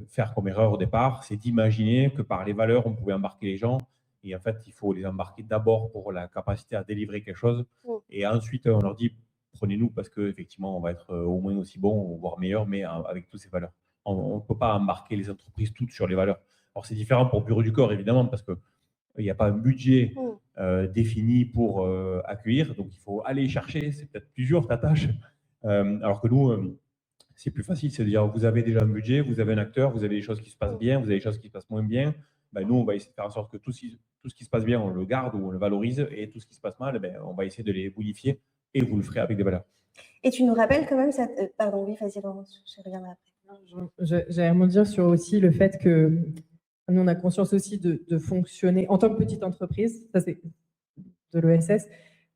faire comme erreur au départ, c'est d'imaginer que par les valeurs, on pouvait embarquer les gens. Et en fait, il faut les embarquer d'abord pour la capacité à délivrer quelque chose. Et ensuite, on leur dit, prenez-nous parce qu'effectivement, on va être au moins aussi bon, voire meilleur, mais avec toutes ces valeurs. On ne peut pas embarquer les entreprises toutes sur les valeurs. Alors, c'est différent pour Bureau du Corps, évidemment, parce que il n'y a pas un budget défini pour accueillir, donc il faut aller chercher, c'est peut-être plus dur ta tâche. Alors que nous, c'est plus facile, c'est de dire vous avez déjà un budget, vous avez un acteur, vous avez des choses qui se passent bien, vous avez des choses qui se passent moins bien. Ben, nous, on va essayer de faire en sorte que tout ce qui se passe bien, on le garde ou on le valorise, et tout ce qui se passe mal, ben, on va essayer de les bonifier, et vous le ferez avec des valeurs. Et tu nous rappelles quand même cette... pardon, oui, vas-y, Laurence, je reviendrai après. J'allais rebondir sur aussi le fait que nous, on a conscience aussi de fonctionner en tant que petite entreprise, ça c'est de l'ESS,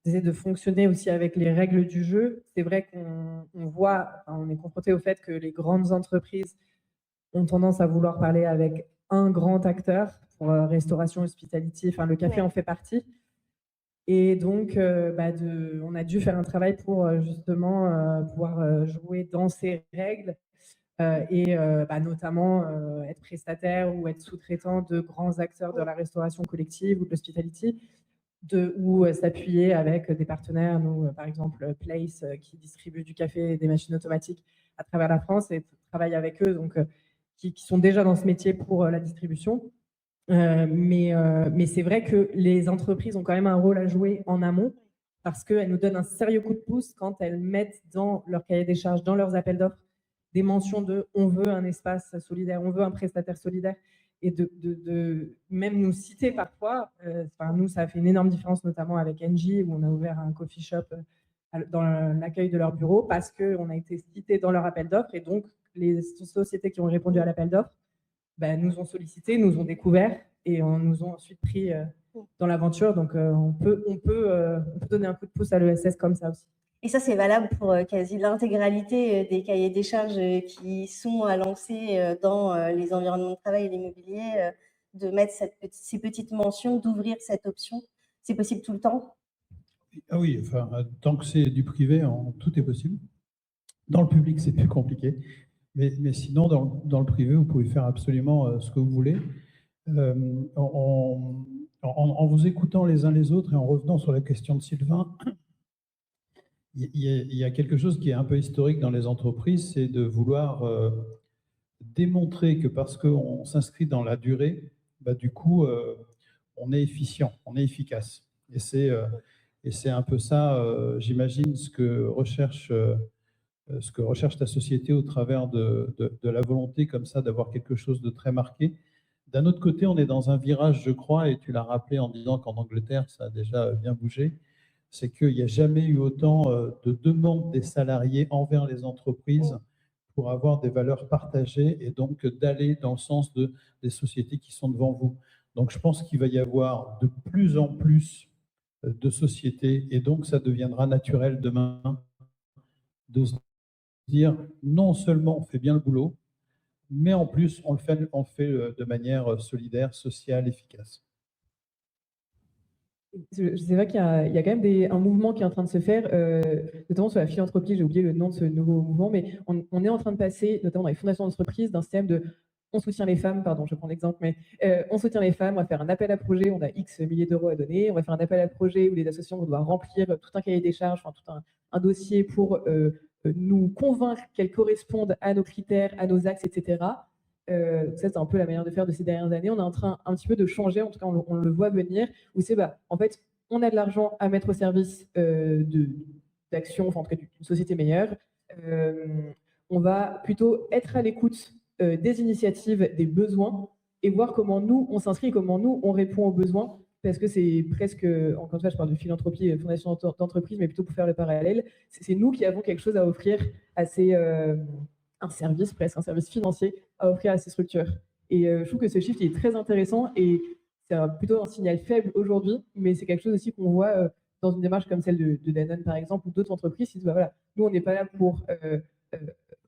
d'essayer de fonctionner aussi avec les règles du jeu. C'est vrai qu'on on est confronté au fait que les grandes entreprises ont tendance à vouloir parler avec un grand acteur pour restauration, hospitality, enfin le café en fait partie. Et donc, on a dû faire un travail pour justement pouvoir jouer dans ces règles. Notamment être prestataire ou être sous-traitant de grands acteurs de la restauration collective ou de l'hospitality, ou s'appuyer avec des partenaires, nous, par exemple Place, qui distribue du café et des machines automatiques à travers la France, et travailler avec eux, donc, qui sont déjà dans ce métier pour la distribution. Mais c'est vrai que les entreprises ont quand même un rôle à jouer en amont, parce qu'elles nous donnent un sérieux coup de pouce quand elles mettent dans leur cahier des charges, dans leurs appels d'offres, des mentions de on veut un espace solidaire, on veut un prestataire solidaire, et de même nous citer parfois. Nous, ça a fait une énorme différence, notamment avec Engie, où on a ouvert un coffee shop dans l'accueil de leur bureau, parce qu'on a été cité dans leur appel d'offres, et donc les sociétés qui ont répondu à l'appel d'offres nous ont sollicité, nous ont découvert, et nous ont ensuite pris dans l'aventure. Donc on peut donner un coup de pouce à l'ESS comme ça aussi. Et ça, c'est valable pour quasi l'intégralité des cahiers des charges qui sont à lancer dans les environnements de travail et l'immobilier, de mettre ces petites mentions, d'ouvrir cette option. C'est possible tout le temps? Ah oui, enfin, tant que c'est du privé, tout est possible. Dans le public, c'est plus compliqué. Mais sinon, dans le privé, vous pouvez faire absolument ce que vous voulez. En vous écoutant les uns les autres et en revenant sur la question de Sylvain, il y a quelque chose qui est un peu historique dans les entreprises, c'est de vouloir démontrer que parce qu'on s'inscrit dans la durée, du coup, on est efficient, on est efficace. Et c'est un peu ça, j'imagine, ce que recherche ta société au travers de la volonté comme ça d'avoir quelque chose de très marqué. D'un autre côté, on est dans un virage, je crois, et tu l'as rappelé en disant qu'en Angleterre, ça a déjà bien bougé, c'est qu'il n'y a jamais eu autant de demandes des salariés envers les entreprises pour avoir des valeurs partagées et donc d'aller dans le sens des sociétés qui sont devant vous. Donc, je pense qu'il va y avoir de plus en plus de sociétés, et donc ça deviendra naturel demain de se dire non seulement on fait bien le boulot, mais en plus on le fait de manière solidaire, sociale, efficace. C'est vrai qu'il y a quand même un mouvement qui est en train de se faire, notamment sur la philanthropie. J'ai oublié le nom de ce nouveau mouvement, mais on est en train de passer, notamment dans les fondations d'entreprise, d'un système de on soutient les femmes, pardon, je prends l'exemple, mais on soutient les femmes, on va faire un appel à projet, on a X milliers d'euros à donner, on va faire un appel à projet où les associations vont devoir remplir tout un cahier des charges, enfin, tout un dossier pour nous convaincre qu'elles correspondent à nos critères, à nos axes, etc. Ça, c'est un peu la manière de faire de ces dernières années. On est en train un petit peu de changer, en tout cas on le voit venir, où c'est en fait, on a de l'argent à mettre au service d'actions, enfin en tout cas d'une société meilleure. On va plutôt être à l'écoute des initiatives, des besoins, et voir comment nous, on s'inscrit, comment nous, on répond aux besoins, parce que c'est presque, encore une fois, je parle de philanthropie et fondation d'entreprise, mais plutôt pour faire le parallèle, c'est nous qui avons quelque chose à offrir à ces, un service presque, un service financier à offrir à ces structures. Et je trouve que ce chiffre est très intéressant et c'est plutôt un signal faible aujourd'hui, mais c'est quelque chose aussi qu'on voit dans une démarche comme celle de Danone, par exemple, ou d'autres entreprises qui disent, bah, voilà, nous, on n'est pas là pour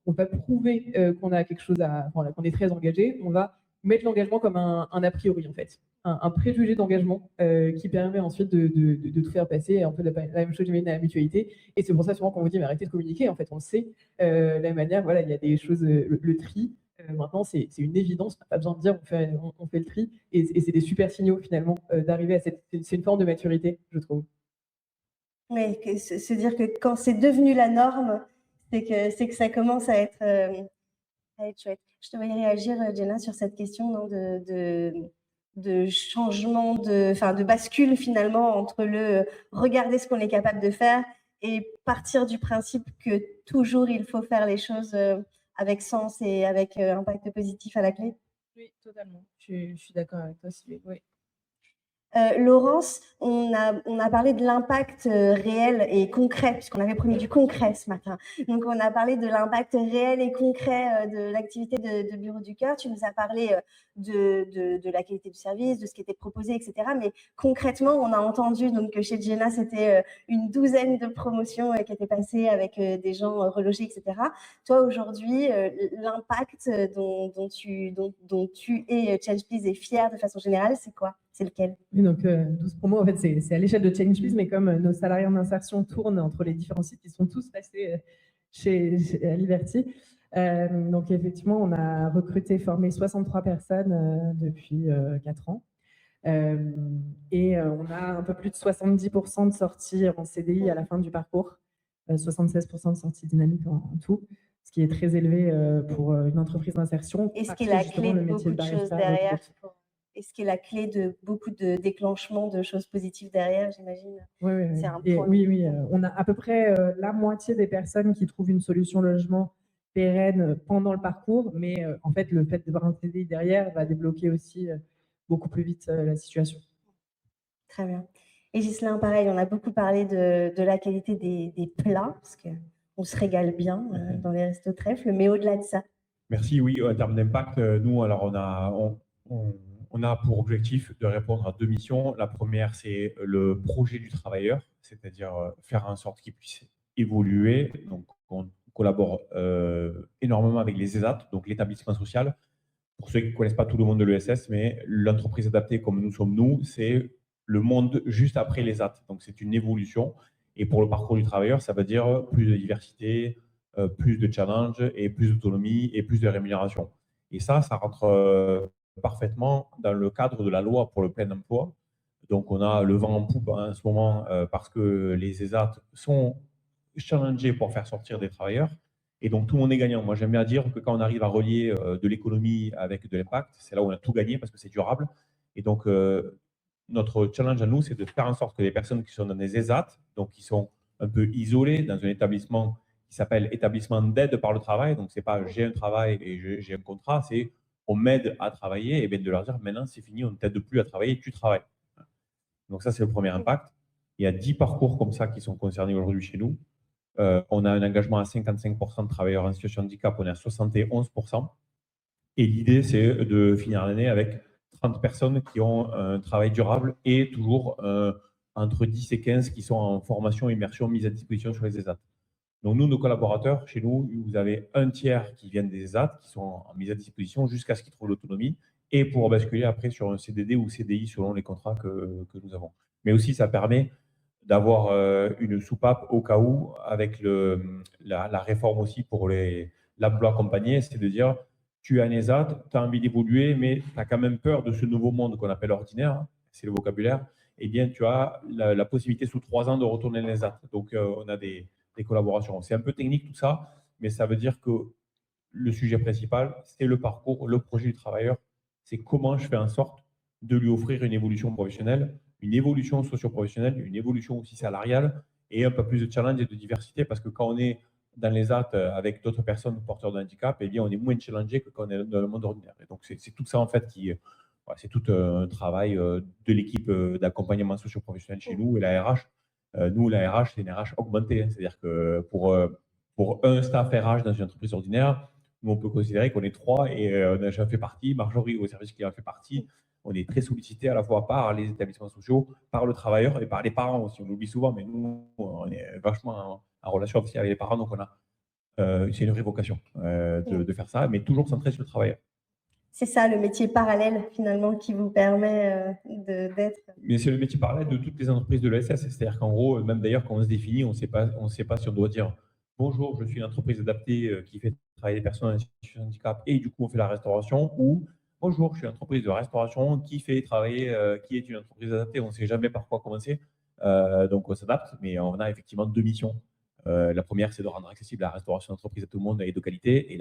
on va prouver qu'on a quelque chose voilà, qu'on est très engagé, on va mettre l'engagement comme un a priori, en fait, un préjugé d'engagement qui permet ensuite de tout faire passer, un peu la même chose, j'imagine, à la mutualité. Et c'est pour ça souvent qu'on vous dit, mais arrêtez de communiquer, en fait, on le sait. De la même manière, voilà, il y a des choses, le tri, maintenant, c'est une évidence, on n'a pas besoin de dire, on fait le tri, et c'est des super signaux, finalement, d'arriver à c'est une forme de maturité, je trouve. Oui, se dire que quand c'est devenu la norme, c'est que ça commence à être chouette. Je te voyais réagir, Jenna, sur cette question non, de changement, de bascule finalement entre le regarder ce qu'on est capable de faire et partir du principe que toujours il faut faire les choses avec sens et avec impact positif à la clé. Oui, totalement. Je suis d'accord avec toi, Sylvie. Oui. Laurence, on a parlé de l'impact réel et concret, puisqu'on avait promis du concret ce matin. Donc, on a parlé de l'impact réel et concret de l'activité de Bureau du Cœur. Tu nous as parlé de la qualité du service, de ce qui était proposé, etc. Mais concrètement, on a entendu donc, que chez Jenna, c'était une douzaine de promotions qui étaient passées avec des gens relogés, etc. Toi, aujourd'hui, l'impact dont tu es Change Please et fier de façon générale, c'est quoi? C'est lequel? Oui, donc 12 promos, en fait, c'est à l'échelle de Change Please, mais comme nos salariés en insertion tournent entre les différents sites, ils sont tous passés chez Liberty. Donc effectivement, on a recruté, formé 63 personnes depuis 4 ans. Et on a un peu plus de 70% de sorties en CDI à la fin du parcours, 76% de sorties dynamiques en tout, ce qui est très élevé pour une entreprise d'insertion. Et ce qui est la clé de beaucoup de choses derrière. Et ce qui est la clé de beaucoup de déclenchements de choses positives derrière, j'imagine. Oui, c'est un point. Oui. On a à peu près la moitié des personnes qui trouvent une solution logement pérenne pendant le parcours, mais en fait, le fait d'avoir un CDI derrière va débloquer aussi beaucoup plus vite la situation. Très bien. Et Ghislain, pareil, on a beaucoup parlé de la qualité des plats, parce qu'on se régale bien dans les restos trèfles, mais au-delà de ça. Merci, oui, en termes d'impact, nous, alors on a pour objectif de répondre à 2 missions. La première, c'est le projet du travailleur, c'est-à-dire faire en sorte qu'il puisse évoluer. Donc, on collabore énormément avec les ESAT, donc l'établissement social. Pour ceux qui ne connaissent pas tout le monde de l'ESS, mais l'entreprise adaptée comme nous sommes nous, c'est le monde juste après les ESAT. Donc, c'est une évolution. Et pour le parcours du travailleur, ça veut dire plus de diversité, plus de challenge et plus d'autonomie et plus de rémunération. Et ça rentre parfaitement dans le cadre de la loi pour le plein emploi. Donc, on a le vent en poupe en ce moment parce que les ESAT sont challengés pour faire sortir des travailleurs. Et donc, tout le monde est gagnant. Moi, j'aime bien dire que quand on arrive à relier de l'économie avec de l'impact, c'est là où on a tout gagné parce que c'est durable. Et donc, notre challenge à nous, c'est de faire en sorte que les personnes qui sont dans des ESAT, donc qui sont un peu isolées dans un établissement qui s'appelle établissement d'aide par le travail, donc ce n'est pas j'ai un travail et j'ai un contrat, c'est on m'aide à travailler, et bien de leur dire maintenant c'est fini, on ne t'aide plus à travailler, tu travailles. Donc ça, c'est le premier impact. Il y a 10 parcours comme ça qui sont concernés aujourd'hui chez nous. On a un engagement à 55% de travailleurs en situation de handicap, on est à 71%. Et l'idée, c'est de finir l'année avec 30 personnes qui ont un travail durable et toujours entre 10 et 15 qui sont en formation, immersion, mise à disposition sur les ESAT. Donc nous, nos collaborateurs, chez nous, vous avez un tiers qui viennent des ESAT, qui sont en mise à disposition jusqu'à ce qu'ils trouvent l'autonomie, et pour basculer après sur un CDD ou CDI selon les contrats que nous avons. Mais aussi, ça permet d'avoir une soupape au cas où, avec la réforme aussi pour l'emploi accompagné, c'est de dire, tu es un ESAT, tu as envie d'évoluer, mais tu as quand même peur de ce nouveau monde qu'on appelle ordinaire, hein, c'est le vocabulaire, eh bien, tu as la possibilité sous 3 ans de retourner à l'ESAT. Donc, on a des collaborations. C'est un peu technique tout ça, mais ça veut dire que le sujet principal, c'est le parcours, le projet du travailleur. C'est comment je fais en sorte de lui offrir une évolution professionnelle, une évolution socio-professionnelle, une évolution aussi salariale et un peu plus de challenge et de diversité, parce que quand on est dans les ESAT avec d'autres personnes porteurs de handicap, eh bien, on est moins challengé que quand on est dans le monde ordinaire. Et donc, c'est tout ça en fait qui Voilà, c'est tout un travail de l'équipe d'accompagnement socio-professionnel chez nous et la RH. Nous, la RH, c'est une RH augmentée. C'est-à-dire que pour un staff RH dans une entreprise ordinaire, nous, on peut considérer qu'on est 3 et on a déjà fait partie. Marjorie, au service qui en fait partie, on est très sollicité à la fois par les établissements sociaux, par le travailleur et par les parents aussi. On l'oublie souvent, mais nous, on est vachement en relation aussi avec les parents. Donc, c'est une vraie vocation de faire ça, mais toujours centré sur le travailleur. C'est ça, le métier parallèle, finalement, qui vous permet d'être… Mais c'est le métier parallèle de toutes les entreprises de l'ESS. C'est-à-dire qu'en gros, même d'ailleurs, quand on se définit, on ne sait pas si on doit dire « Bonjour, je suis une entreprise adaptée qui fait travailler les personnes en situation de handicap et du coup, on fait la restauration » ou « Bonjour, je suis une entreprise de restauration qui fait travailler, qui est une entreprise adaptée ». On ne sait jamais par quoi commencer. Donc, on s'adapte, mais on a effectivement 2 missions. La première, c'est de rendre accessible la restauration d'entreprise à tout le monde et de qualité.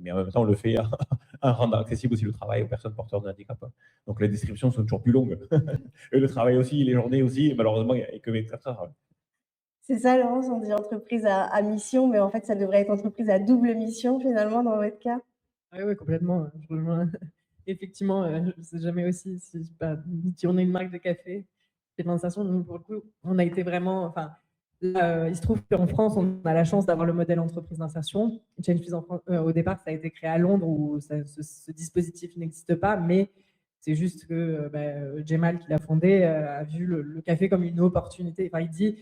Mais en même temps, on le fait en rendant accessible aussi le travail aux personnes porteurs de handicap. Donc, les descriptions sont toujours plus longues. Et le travail aussi, les journées aussi. Et malheureusement, il n'y a que 24 heures. C'est ça, Laurence, on dit entreprise à mission, mais en fait, ça devrait être entreprise à double mission, finalement, dans votre cas. Oui, complètement. Je rejoins. Effectivement, je ne sais jamais aussi si on est une marque de café, et de l'insertion, nous, pour le coup, on a été vraiment… Enfin, là, il se trouve qu'en France, on a la chance d'avoir le modèle entreprise d'insertion. Change en France, au départ, ça a été créé à Londres où ce dispositif n'existe pas, mais c'est juste que Jemal, qui l'a fondé, a vu le café comme une opportunité. Enfin, il dit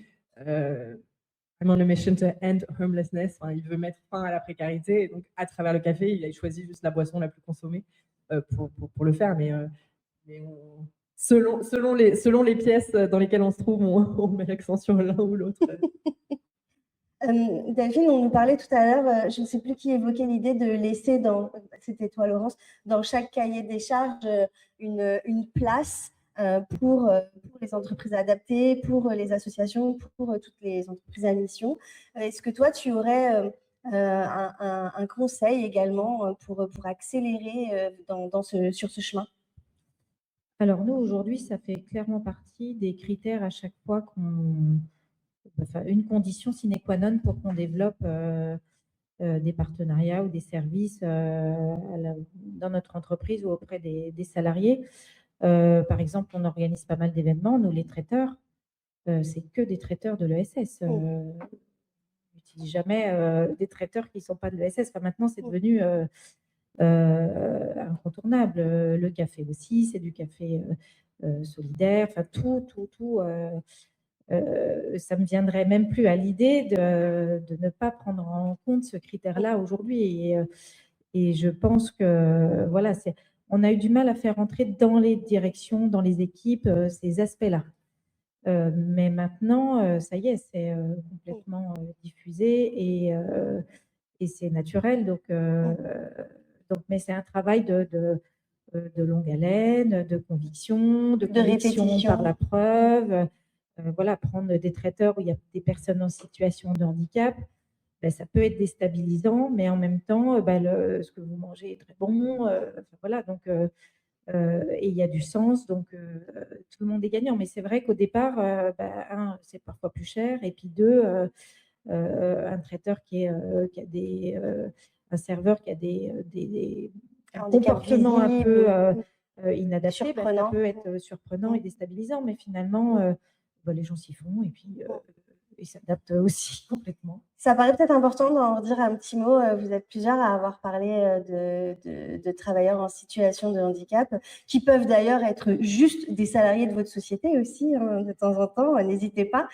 I'm on a mission to end homelessness. Enfin, il veut mettre fin à la précarité. Et donc, à travers le café, il a choisi juste la boisson la plus consommée pour le faire. Mais selon les pièces dans lesquelles on se trouve, on met l'accent sur l'un ou l'autre. Delphine, on nous parlait tout à l'heure, je ne sais plus qui évoquait l'idée de laisser c'était toi Laurence, dans chaque cahier des charges une place pour les entreprises adaptées, pour les associations, pour toutes les entreprises à mission. Est-ce que toi, tu aurais un conseil également pour accélérer sur ce chemin? Alors nous, aujourd'hui, ça fait clairement partie des critères à chaque fois une condition sine qua non pour qu'on développe des partenariats ou des services dans notre entreprise ou auprès des salariés. Par exemple, on organise pas mal d'événements. Nous, les traiteurs, c'est que des traiteurs de l'ESS. On n'utilise jamais des traiteurs qui ne sont pas de l'ESS. Enfin, maintenant, c'est devenu incontournable. Le café aussi, c'est du café solidaire. Enfin, tout. Ça ne me viendrait même plus à l'idée de ne pas prendre en compte ce critère-là aujourd'hui. Et je pense que voilà, on a eu du mal à faire entrer dans les directions, dans les équipes, ces aspects-là. Mais maintenant, ça y est, c'est complètement diffusé et c'est naturel. Donc, mais c'est un travail de longue haleine, de conviction, de conviction répétition par la preuve. Voilà, prendre des traiteurs où il y a des personnes en situation de handicap, ça peut être déstabilisant, mais en même temps, ce que vous mangez est très bon. Voilà, donc, et il y a du sens, donc tout le monde est gagnant. Mais c'est vrai qu'au départ, c'est parfois plus cher, et puis deux, un traiteur un serveur qui a un comportement un peu inadapté, ça peut être surprenant et déstabilisant, mais finalement, les gens s'y font et puis ils s'adaptent aussi complètement. Ça paraît peut-être important d'en redire un petit mot. Vous êtes plusieurs à avoir parlé de travailleurs en situation de handicap, qui peuvent d'ailleurs être juste des salariés de votre société aussi, hein, de temps en temps, n'hésitez pas.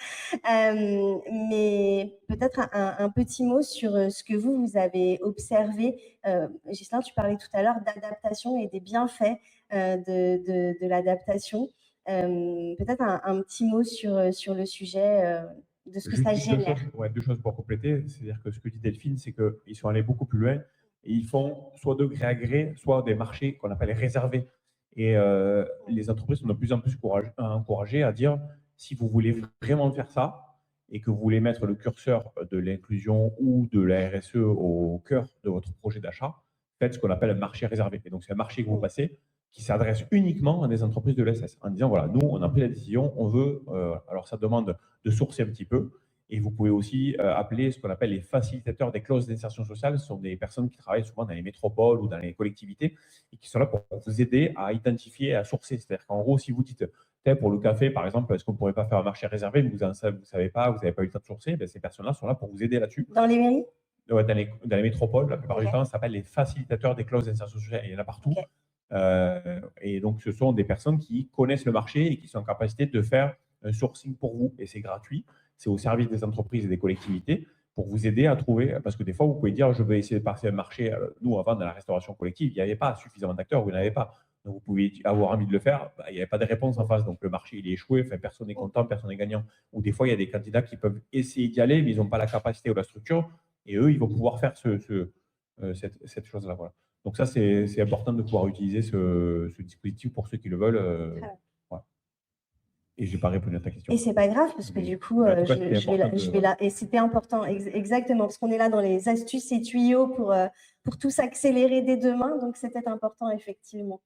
Mais peut-être un petit mot sur ce que vous avez observé. Ghislain, tu parlais tout à l'heure d'adaptation et des bienfaits de l'adaptation. Peut-être un petit mot sur le sujet de ce que ça génère. Deux choses pour compléter. C'est-à-dire que ce que dit Delphine, c'est qu'ils sont allés beaucoup plus loin et ils font soit de gré à gré, soit des marchés qu'on appelle réservés. Et les entreprises sont de plus en plus encouragées à dire si vous voulez vraiment faire ça et que vous voulez mettre le curseur de l'inclusion ou de la RSE au cœur de votre projet d'achat, faites ce qu'on appelle un marché réservé. Et donc, c'est un marché que vous passez qui s'adresse uniquement à des entreprises de l'ESS, en disant, voilà, nous, on a pris la décision, on veut, alors ça demande de sourcer un petit peu, Et vous pouvez aussi appeler ce qu'on appelle les facilitateurs des clauses d'insertion sociale. Ce sont des personnes qui travaillent souvent dans les métropoles ou dans les collectivités et qui sont là pour vous aider à identifier, à sourcer. C'est-à-dire qu'en gros, si vous dites, pour le café, par exemple, est-ce qu'on ne pourrait pas faire un marché réservé, mais vous ne savez pas, vous n'avez pas eu le temps de sourcer, ces personnes-là sont là pour vous aider là-dessus. Dans les mairies? Ouais, dans les métropoles, la plupart du temps, ça s'appelle les facilitateurs des clauses d'insertion sociale. Il y en a partout. Et donc, ce sont des personnes qui connaissent le marché et qui sont en capacité de faire un sourcing pour vous. Et c'est gratuit. C'est au service des entreprises et des collectivités pour vous aider à trouver. Parce que des fois, vous pouvez dire, je vais essayer de passer un marché. Nous, avant, dans la restauration collective, il n'y avait pas suffisamment d'acteurs, vous n'avez pas. Donc, vous pouvez avoir envie de le faire. Il n'y avait pas de réponse en face. Donc, le marché, il est échoué. Enfin, personne n'est content, personne n'est gagnant. Ou des fois, il y a des candidats qui peuvent essayer d'y aller, mais ils n'ont pas la capacité ou la structure. Et eux, ils vont pouvoir faire cette chose-là. Voilà. Donc ça, c'est important de pouvoir utiliser ce dispositif pour ceux qui le veulent. Voilà. Et je n'ai pas répondu à ta question. Et c'est pas grave, parce que du coup, je vais là. Et c'était important, exactement, parce qu'on est là dans les astuces et tuyaux pour tous accélérer dès demain. Donc, c'était important, effectivement.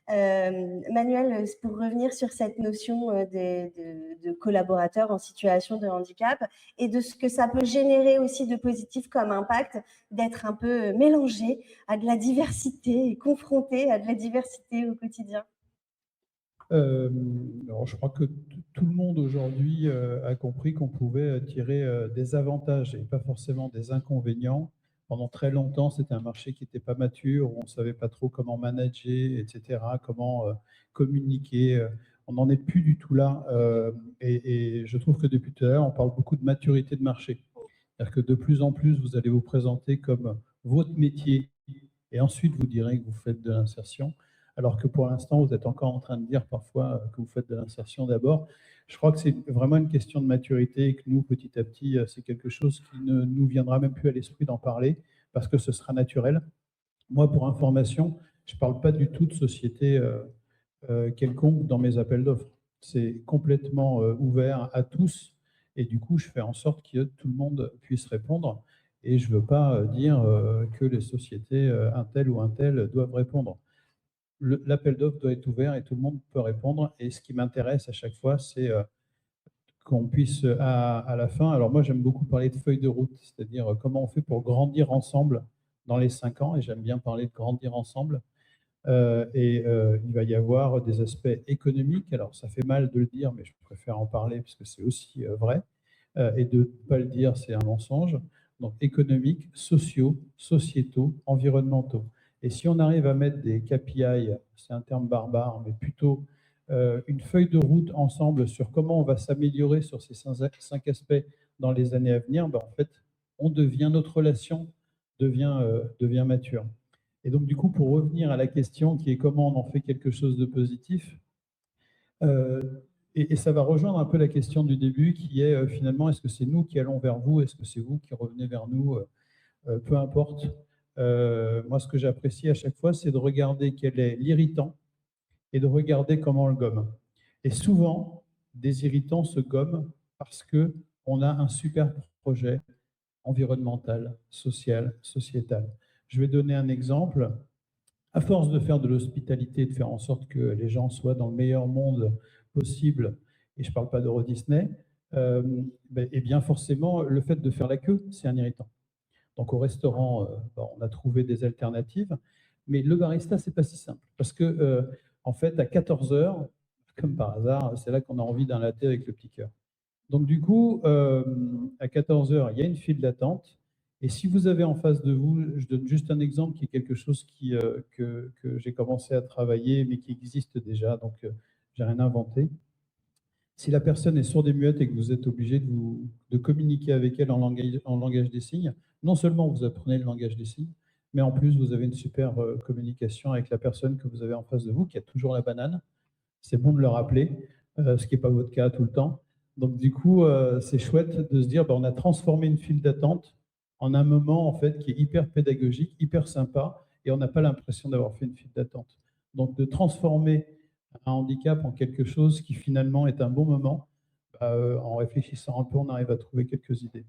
Manuel, pour revenir sur cette notion de collaborateurs en situation de handicap et de ce que ça peut générer aussi de positif comme impact, d'être un peu mélangé à de la diversité et confronté à de la diversité au quotidien. Alors, je crois que tout le monde aujourd'hui a compris qu'on pouvait tirer des avantages et pas forcément des inconvénients. Pendant très longtemps, c'était un marché qui n'était pas mature, où on ne savait pas trop comment manager, etc., comment communiquer. On n'en est plus du tout là. Et je trouve que depuis tout à l'heure, on parle beaucoup de maturité de marché. C'est-à-dire que de plus en plus, vous allez vous présenter comme votre métier et ensuite vous direz que vous faites de l'insertion. Alors que pour l'instant, vous êtes encore en train de dire parfois que vous faites de l'insertion d'abord. Je crois que c'est vraiment une question de maturité et que nous, petit à petit, c'est quelque chose qui ne nous viendra même plus à l'esprit d'en parler parce que ce sera naturel. Moi, pour information, je ne parle pas du tout de société quelconque dans mes appels d'offres. C'est complètement ouvert à tous et du coup, je fais en sorte que tout le monde puisse répondre et je ne veux pas dire que les sociétés un tel ou un tel doivent répondre. L'appel d'offres doit être ouvert et tout le monde peut répondre. Et ce qui m'intéresse à chaque fois, c'est qu'on puisse, à la fin, alors moi j'aime beaucoup parler de feuille de route, c'est-à-dire comment on fait pour grandir ensemble dans les 5 ans, et j'aime bien parler de grandir ensemble. Il va y avoir des aspects économiques, alors ça fait mal de le dire, mais je préfère en parler parce que c'est aussi vrai, et de ne pas le dire, c'est un mensonge. Donc économiques, sociaux, sociétaux, environnementaux. Et si on arrive à mettre des KPI, c'est un terme barbare, mais plutôt une feuille de route ensemble sur comment on va s'améliorer sur ces 5 aspects dans les années à venir, en fait, notre relation devient mature. Et donc, du coup, pour revenir à la question qui est comment on en fait quelque chose de positif, et ça va rejoindre un peu la question du début qui est finalement, est-ce que c'est nous qui allons vers vous, est-ce que c'est vous qui revenez vers nous, peu importe. Moi, ce que j'apprécie à chaque fois, c'est de regarder quel est l'irritant et de regarder comment on le gomme. Et souvent, des irritants se gomment parce qu'on a un super projet environnemental, social, sociétal. Je vais donner un exemple. À force de faire de l'hospitalité, de faire en sorte que les gens soient dans le meilleur monde possible, et je ne parle pas d'Euro Disney, et bien forcément, le fait de faire la queue, c'est un irritant. Donc au restaurant, on a trouvé des alternatives, mais le barista, c'est pas si simple. Parce que, en fait, à 14 h, comme par hasard, c'est là qu'on a envie d'un latte avec le petit cœur. Donc du coup, à 14 h, il y a une file d'attente. Et si vous avez en face de vous, je donne juste un exemple qui est quelque chose que j'ai commencé à travailler, mais qui existe déjà, donc j'ai rien inventé. Si la personne est sourde et muette et que vous êtes obligé de communiquer avec elle en langage des signes, non seulement vous apprenez le langage des signes, mais en plus vous avez une super communication avec la personne que vous avez en face de vous, qui a toujours la banane. C'est bon de le rappeler, ce qui n'est pas votre cas tout le temps. Donc du coup, c'est chouette de se dire, on a transformé une file d'attente en un moment en fait qui est hyper pédagogique, hyper sympa, et on n'a pas l'impression d'avoir fait une file d'attente. Donc de transformer un handicap en quelque chose qui finalement est un bon moment, en réfléchissant un peu, on arrive à trouver quelques idées.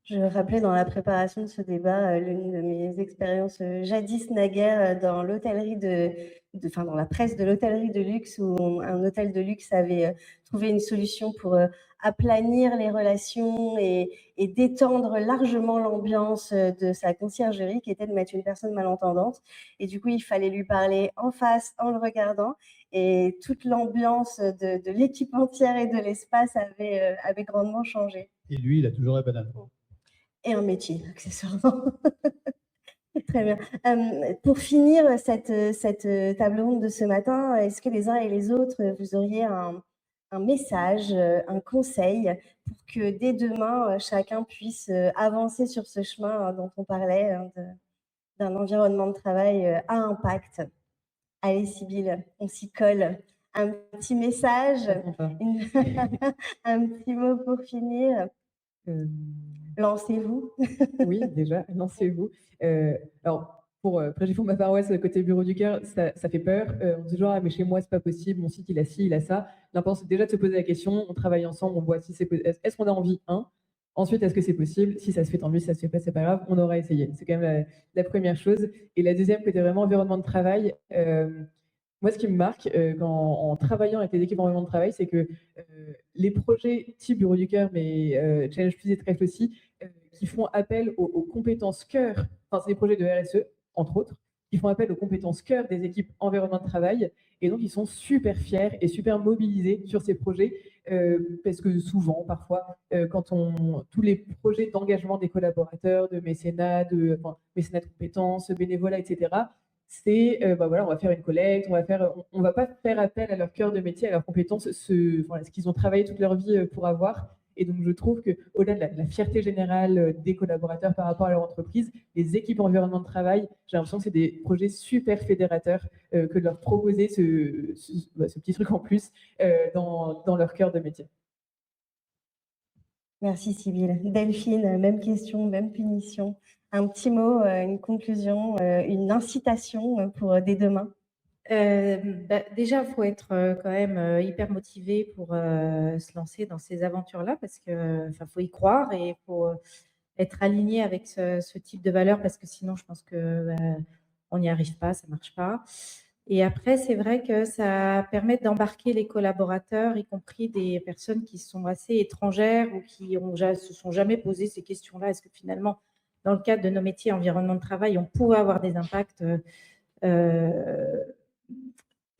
Je rappelais dans la préparation de ce débat l'une de mes expériences jadis naguère dans l'hôtellerie enfin, dans la presse de l'hôtellerie de luxe, où un hôtel de luxe avait trouvé une solution pour aplanir les relations et détendre largement l'ambiance de sa conciergerie, qui était de mettre une personne malentendante. Et du coup, il fallait lui parler en face, en le regardant. Et toute l'ambiance de l'équipe entière et de l'espace avait grandement changé. Et lui, il a toujours la banane. Et un métier, accessoirement. Très bien. Pour finir cette table ronde de ce matin, est-ce que les uns et les autres, vous auriez un message, un conseil pour que dès demain, chacun puisse avancer sur ce chemin dont on parlait, d'un environnement de travail à impact? Allez, Sybille, on s'y colle. Un petit message, un petit mot pour finir. Lancez-vous. Oui, déjà, lancez-vous. Alors, après, pour ma paroisse, côté bureau du cœur, ça fait peur. On se dit genre, ah, mais chez moi, c'est pas possible, mon site, il a ci, il a ça. L'important, c'est déjà de se poser la question, on travaille ensemble, on voit si c'est possible. Est-ce qu'on a envie, Ensuite, est-ce que c'est possible? Si ça se fait, tant mieux. Si ça se fait pas, c'est pas grave, on aura essayé. C'est quand même la première chose. Et la deuxième, côté vraiment environnement de travail, moi, ce qui me marque en travaillant avec les équipes environnement de travail, c'est que les projets type Bureau du Cœur, mais Challenge Plus et Trèfle aussi, qui font appel aux compétences cœur, enfin, c'est des projets de RSE, entre autres, qui font appel aux compétences cœur des équipes environnement de travail. Et donc, ils sont super fiers et super mobilisés sur ces projets, parce que souvent, parfois, tous les projets d'engagement des collaborateurs, de mécénat, mécénat de compétences, bénévolat, etc., c'est voilà, on va faire une collecte, on va pas faire appel à leur cœur de métier, à leurs compétences, ce qu'ils ont travaillé toute leur vie pour avoir. Et donc je trouve que au-delà de la fierté générale des collaborateurs par rapport à leur entreprise, les équipes environnement de travail, j'ai l'impression que c'est des projets super fédérateurs que de leur proposer ce petit truc en plus dans leur cœur de métier. Merci Sybille. Delphine, même question, même punition. Un petit mot, une conclusion, une incitation pour dès demain. Déjà, il faut être quand même hyper motivé pour se lancer dans ces aventures-là, parce que faut y croire et il faut être aligné avec ce type de valeurs, parce que sinon, je pense que on n'y arrive pas, ça ne marche pas. Et après, c'est vrai que ça permet d'embarquer les collaborateurs, y compris des personnes qui sont assez étrangères ou qui se sont jamais posé ces questions-là. Est-ce que finalement, dans le cadre de nos métiers environnement de travail, on pourrait avoir des impacts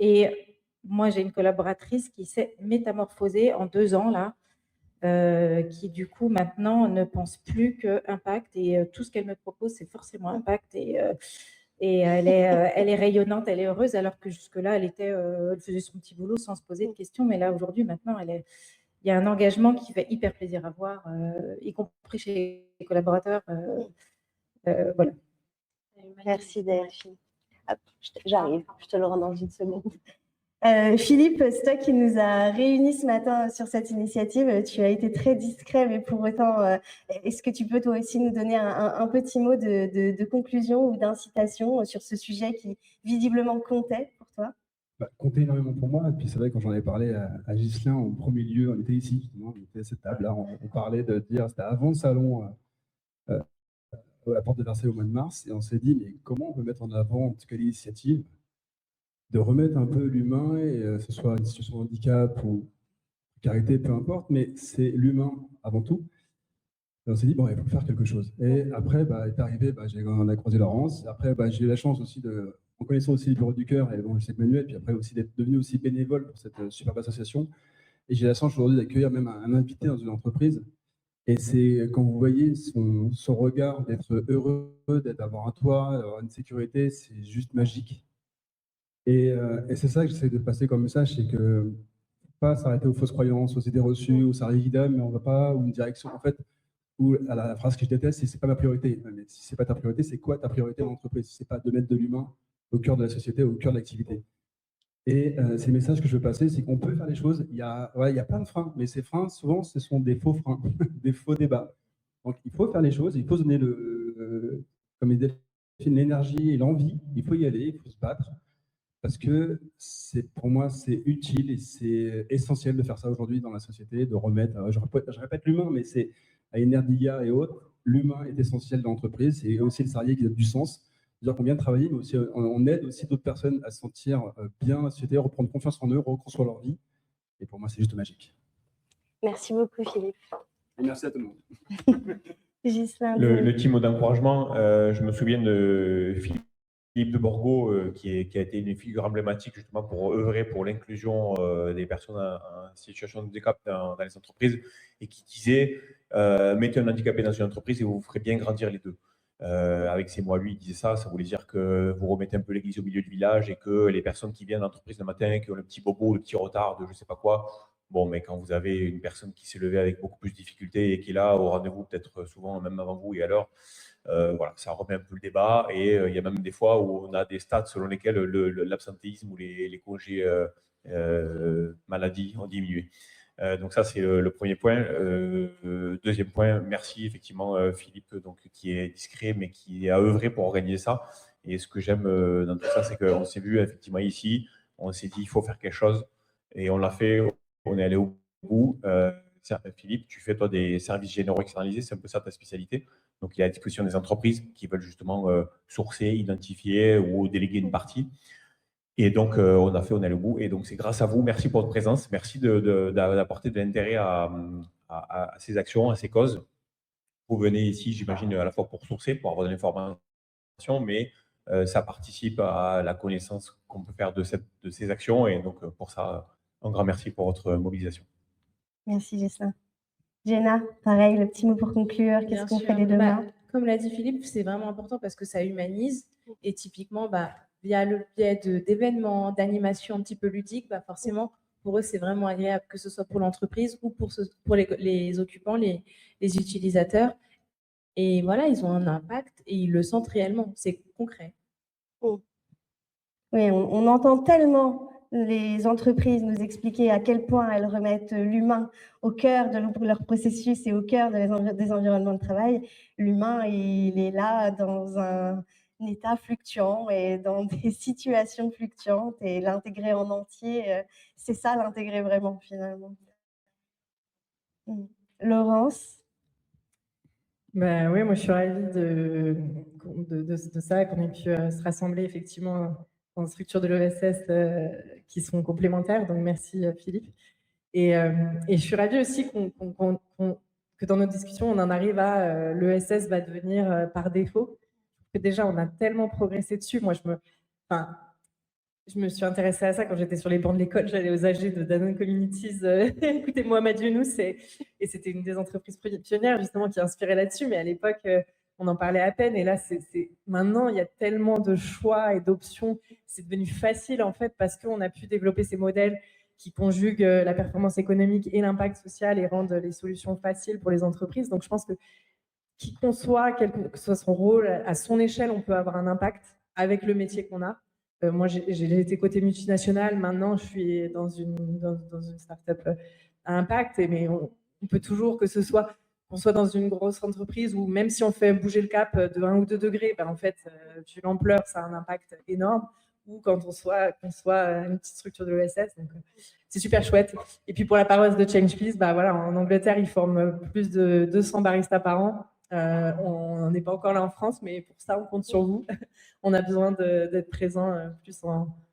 et moi, j'ai une collaboratrice qui s'est métamorphosée en 2 ans, là, qui du coup, maintenant, ne pense plus que impact, et tout ce qu'elle me propose, c'est forcément impact, et elle est rayonnante, elle est heureuse, alors que jusque-là, elle faisait son petit boulot sans se poser de questions. Mais là, aujourd'hui, maintenant, il y a un engagement qui fait hyper plaisir à voir, y compris chez les collaborateurs. Voilà. Merci Delphine. J'arrive, je te le rends dans une seconde. Philippe, c'est toi qui nous as réunis ce matin sur cette initiative. Tu as été très discret, mais pour autant, est-ce que tu peux toi aussi nous donner un petit mot de conclusion ou d'incitation sur ce sujet qui visiblement comptait pour toi? Comptait énormément pour moi. Et puis c'est vrai, quand j'en avais parlé à Ghislain au premier lieu, on était ici, justement, on était à cette table-là, on parlait de dire, c'était avant le salon à la porte de Versailles au mois de mars, et on s'est dit, mais comment on peut mettre en avant, en tout cas, l'initiative de remettre un peu l'humain, et que ce soit une situation de handicap ou précarité, peu importe, mais c'est l'humain avant tout. Et on s'est dit, bon, il faut faire quelque chose. Et après, est arrivé, on a croisé Laurence. Après, j'ai eu la chance aussi en connaissant aussi le Bureau du Cœur, et bon, je sais que Manuel, puis après aussi d'être devenu aussi bénévole pour cette superbe association. Et j'ai la chance aujourd'hui d'accueillir même un invité dans une entreprise. Et c'est quand vous voyez son regard, d'être heureux, d'avoir un toit, d'avoir une sécurité, c'est juste magique. Et c'est ça que j'essaie de passer comme message, c'est que pas s'arrêter aux fausses croyances, aux idées reçues, aux sarrigidames, mais on ne va pas, ou une direction, en fait, ou à la phrase que je déteste, c'est pas ma priorité. Mais si c'est pas ta priorité, c'est quoi ta priorité en entreprise? C'est pas de mettre de l'humain au cœur de la société, au cœur de l'activité. Et c'est le message que je veux passer, c'est qu'on peut faire des choses. Il y a plein de freins, mais ces freins, souvent, ce sont des faux freins, des faux débats. Donc, il faut faire les choses, il faut se donner comme il dit, l'énergie et l'envie. Il faut y aller, il faut se battre, parce que pour moi, c'est utile et c'est essentiel de faire ça aujourd'hui dans la société, de remettre, je répète l'humain, mais c'est à Enerdia et autres, l'humain est essentiel dans l'entreprise et aussi le salarié qui donne du sens. C'est-à-dire qu'on vient travailler, mais aussi on aide aussi d'autres personnes à se sentir bien dans la société, reprendre confiance en eux, reconstruire leur vie. Et pour moi, c'est juste magique. Merci beaucoup, Philippe. Et merci à tout le monde. Ghislain, Le petit mot d'encouragement, je me souviens de Philippe de Borgo, qui a été une figure emblématique justement pour œuvrer pour l'inclusion des personnes en situation de handicap dans les entreprises, et qui disait mettez un handicapé dans une entreprise et vous ferez bien grandir les deux. Avec ces mots, lui, il disait ça voulait dire que vous remettez un peu l'église au milieu du village et que les personnes qui viennent à l'entreprise le matin, qui ont le petit bobo, le petit retard de je ne sais pas quoi, bon, mais quand vous avez une personne qui s'est levée avec beaucoup plus de difficultés et qui est là au rendez-vous, peut-être souvent même avant vous et à l'heure, voilà, ça remet un peu le débat. Et il y a même des fois où on a des stats selon lesquels l'absentéisme ou les congés maladie ont diminué. Donc ça, c'est le premier point. Deuxième point, merci effectivement Philippe, donc, qui est discret, mais qui a œuvré pour organiser ça. Et ce que j'aime dans tout ça, c'est qu'on s'est vu effectivement ici, on s'est dit il faut faire quelque chose, et on l'a fait. On est allé au bout. Philippe, tu fais toi des services généraux externalisés, c'est un peu ça ta spécialité. Donc, il est à la disposition des entreprises qui veulent justement sourcer, identifier ou déléguer une partie. Et donc, on est allé au bout. Et donc, c'est grâce à vous. Merci pour votre présence. Merci d'apporter de l'intérêt à ces actions, à ces causes. Vous venez ici, j'imagine, à la fois pour sourcer, pour avoir de l'information, mais ça participe à la connaissance qu'on peut faire de ces actions. Et donc, pour ça, un grand merci pour votre mobilisation. Merci, Ghislain. Jenna, pareil, le petit mot pour conclure. Qu'est-ce qu'on fait dès demain? Comme l'a dit Philippe, c'est vraiment important parce que ça humanise. Et typiquement, via le biais d'événements, d'animations un petit peu ludiques, forcément, pour eux, c'est vraiment agréable, que ce soit pour l'entreprise ou pour les occupants, les utilisateurs. Et voilà, ils ont un impact et ils le sentent réellement. C'est concret. Oui, on entend tellement les entreprises nous expliquer à quel point elles remettent l'humain au cœur de leur processus et au cœur des environnements de travail. L'humain, il est là dans un état fluctuant et dans des situations fluctuantes, et l'intégrer en entier, c'est ça, l'intégrer vraiment finalement. Laurence? Oui, moi je suis ravie de ça, qu'on ait pu se rassembler effectivement dans les structures de l'ESS qui sont complémentaires. Donc merci Philippe. Et je suis ravie aussi que dans nos discussions, on en arrive à l'ESS va devenir par défaut. Que déjà, on a tellement progressé dessus. Moi, je me suis intéressée à ça quand j'étais sur les bancs de l'école. J'allais aux AG de Danone Communities, écouter Mohamed Younous, et c'était une des entreprises pionnières justement qui inspirait là-dessus. Mais à l'époque, on en parlait à peine. Et là, maintenant, il y a tellement de choix et d'options. C'est devenu facile en fait parce qu'on a pu développer ces modèles qui conjuguent la performance économique et l'impact social et rendent les solutions faciles pour les entreprises. Donc, je pense que qui conçoit, quel que soit son rôle, à son échelle, on peut avoir un impact avec le métier qu'on a. Moi, j'ai été côté multinational. Maintenant, je suis dans une start-up à impact. Mais on peut toujours, qu'on soit dans une grosse entreprise ou même si on fait bouger le cap de 1 ou 2 degrés, en fait, vu l'ampleur, ça a un impact énorme. Ou quand qu'on soit une petite structure de l'ESS. Donc, c'est super chouette. Et puis, pour la paroisse de Change Please, voilà, en Angleterre, ils forment plus de 200 baristas par an. On n'est pas encore là en France, mais pour ça, on compte sur vous. On a besoin d'être présent plus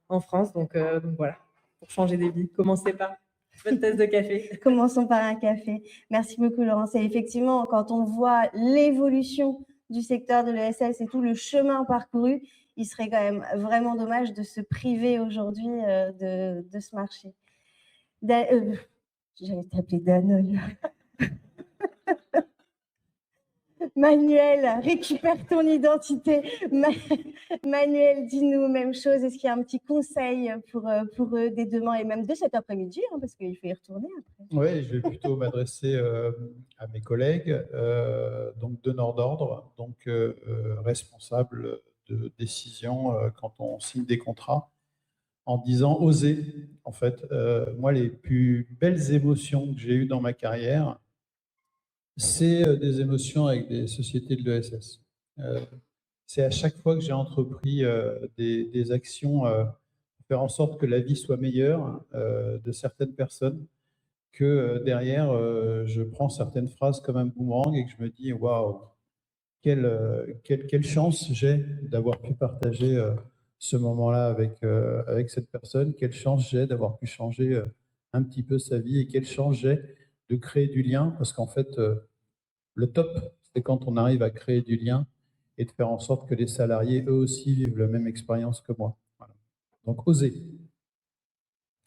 en France. Donc voilà, pour changer des vies. Commencez par une tasse de café. Commençons par un café. Merci beaucoup, Laurence. Et effectivement, quand on voit l'évolution du secteur de l'ESS et tout le chemin parcouru, il serait quand même vraiment dommage de se priver aujourd'hui de ce marché. J'allais t'appeler Danone. Manuel, récupère ton identité. Manuel, dis-nous même chose. Est-ce qu'il y a un petit conseil pour eux dès demain et même de cet après-midi, parce qu'il faut y retourner après? Oui, je vais plutôt m'adresser à mes collègues, donc donneurs d'ordre, donc responsables de décision quand on signe des contrats, en disant oser. En fait, moi, les plus belles émotions que j'ai eues dans ma carrière, c'est des émotions avec des sociétés de l'ESS. C'est à chaque fois que j'ai entrepris des actions pour faire en sorte que la vie soit meilleure de certaines personnes, que derrière, je prends certaines phrases comme un boomerang et que je me dis « Waouh, quelle chance j'ai d'avoir pu partager ce moment-là avec cette personne, quelle chance j'ai d'avoir pu changer un petit peu sa vie et quelle chance j'ai de créer du lien, parce qu'en fait, le top, c'est quand on arrive à créer du lien et de faire en sorte que les salariés, eux aussi, vivent la même expérience que moi. Voilà. Donc, osez.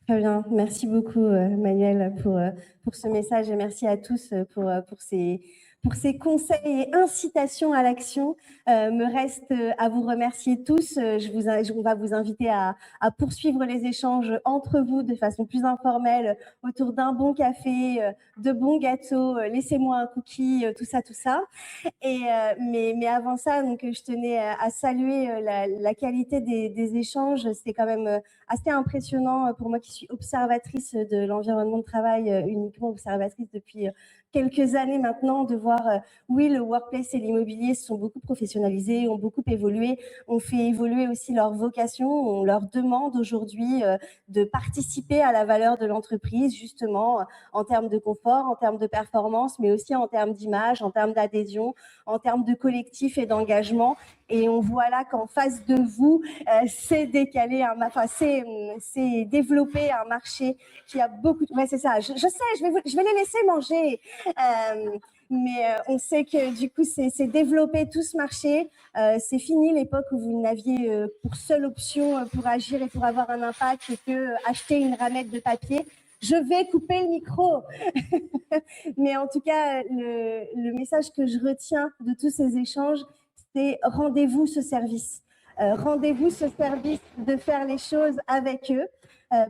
Très bien. Merci beaucoup, Manuel, pour ce message et merci à tous pour ces conseils et incitations à l'action. Me reste à vous remercier tous. On va vous inviter à poursuivre les échanges entre vous de façon plus informelle autour d'un bon café, de bons gâteaux. Laissez-moi un cookie, tout ça, tout ça. Mais avant ça, donc, je tenais à saluer la qualité des échanges. C'était quand même assez impressionnant pour moi qui suis observatrice de l'environnement de travail, uniquement observatrice depuis quelques années maintenant, de voir, oui, le workplace et l'immobilier se sont beaucoup professionnalisés, ont beaucoup évolué, ont fait évoluer aussi leur vocation, on leur demande aujourd'hui de participer à la valeur de l'entreprise, justement, en termes de confort, en termes de performance, mais aussi en termes d'image, en termes d'adhésion, en termes de collectif et d'engagement. Et on voit là qu'en face de vous, c'est développé un marché qui a beaucoup de... Ouais, c'est ça. Je sais, je vais les laisser manger. Mais on sait que du coup, c'est développé tout ce marché. C'est fini l'époque où vous n'aviez pour seule option pour agir et pour avoir un impact que acheter une ramette de papier. Je vais couper le micro. Mais en tout cas, le message que je retiens de tous ces échanges, c'est rendez-vous ce service. Rendez-vous ce service de faire les choses avec eux.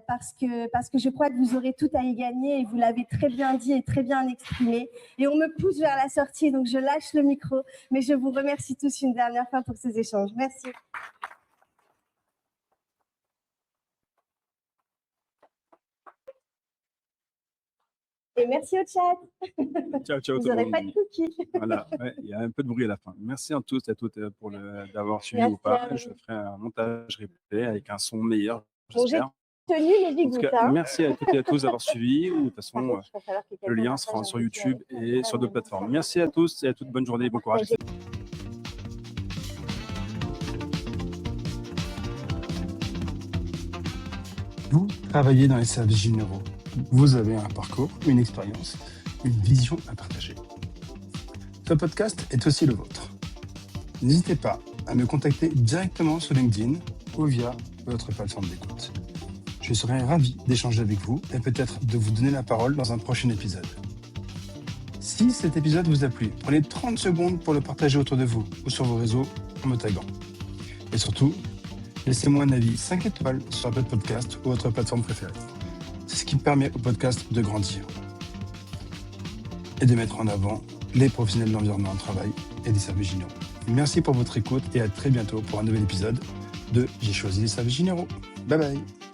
Parce que je crois que vous aurez tout à y gagner et vous l'avez très bien dit et très bien exprimé. Et on me pousse vers la sortie, donc je lâche le micro. Mais je vous remercie tous une dernière fois pour ces échanges. Merci. Et merci au chat. Ciao, ciao. Vous n'aurez pas de cookies. Voilà, ouais, il y a un peu de bruit à la fin. Merci à tous et à toutes d'avoir suivi Merci ou pas. à vous. Je ferai un montage replay avec un son meilleur, Bon, j'ai j'espère. tenu les En tout bigouttes. cas, merci à toutes et à tous d'avoir suivi. De toute Par façon, contre, il va falloir que le quelqu'un lien partage sera un sur petit YouTube peu avec et moi. sur d'autres plateformes. Merci à tous et à toutes. Bonne journée, bon courage. Vous travaillez dans les services généraux. Vous avez un parcours, une expérience, une vision à partager. Ce podcast est aussi le vôtre. N'hésitez pas à me contacter directement sur LinkedIn ou via votre plateforme d'écoute. Je serai ravi d'échanger avec vous et peut-être de vous donner la parole dans un prochain épisode. Si cet épisode vous a plu, prenez 30 secondes pour le partager autour de vous ou sur vos réseaux en me taguant. Et surtout, laissez-moi un avis 5 étoiles sur Apple Podcast ou votre plateforme préférée. C'est ce qui permet au podcast de grandir et de mettre en avant les professionnels de l'environnement de travail et des services généraux. Merci pour votre écoute et à très bientôt pour un nouvel épisode de J'ai choisi les services généraux. Bye bye.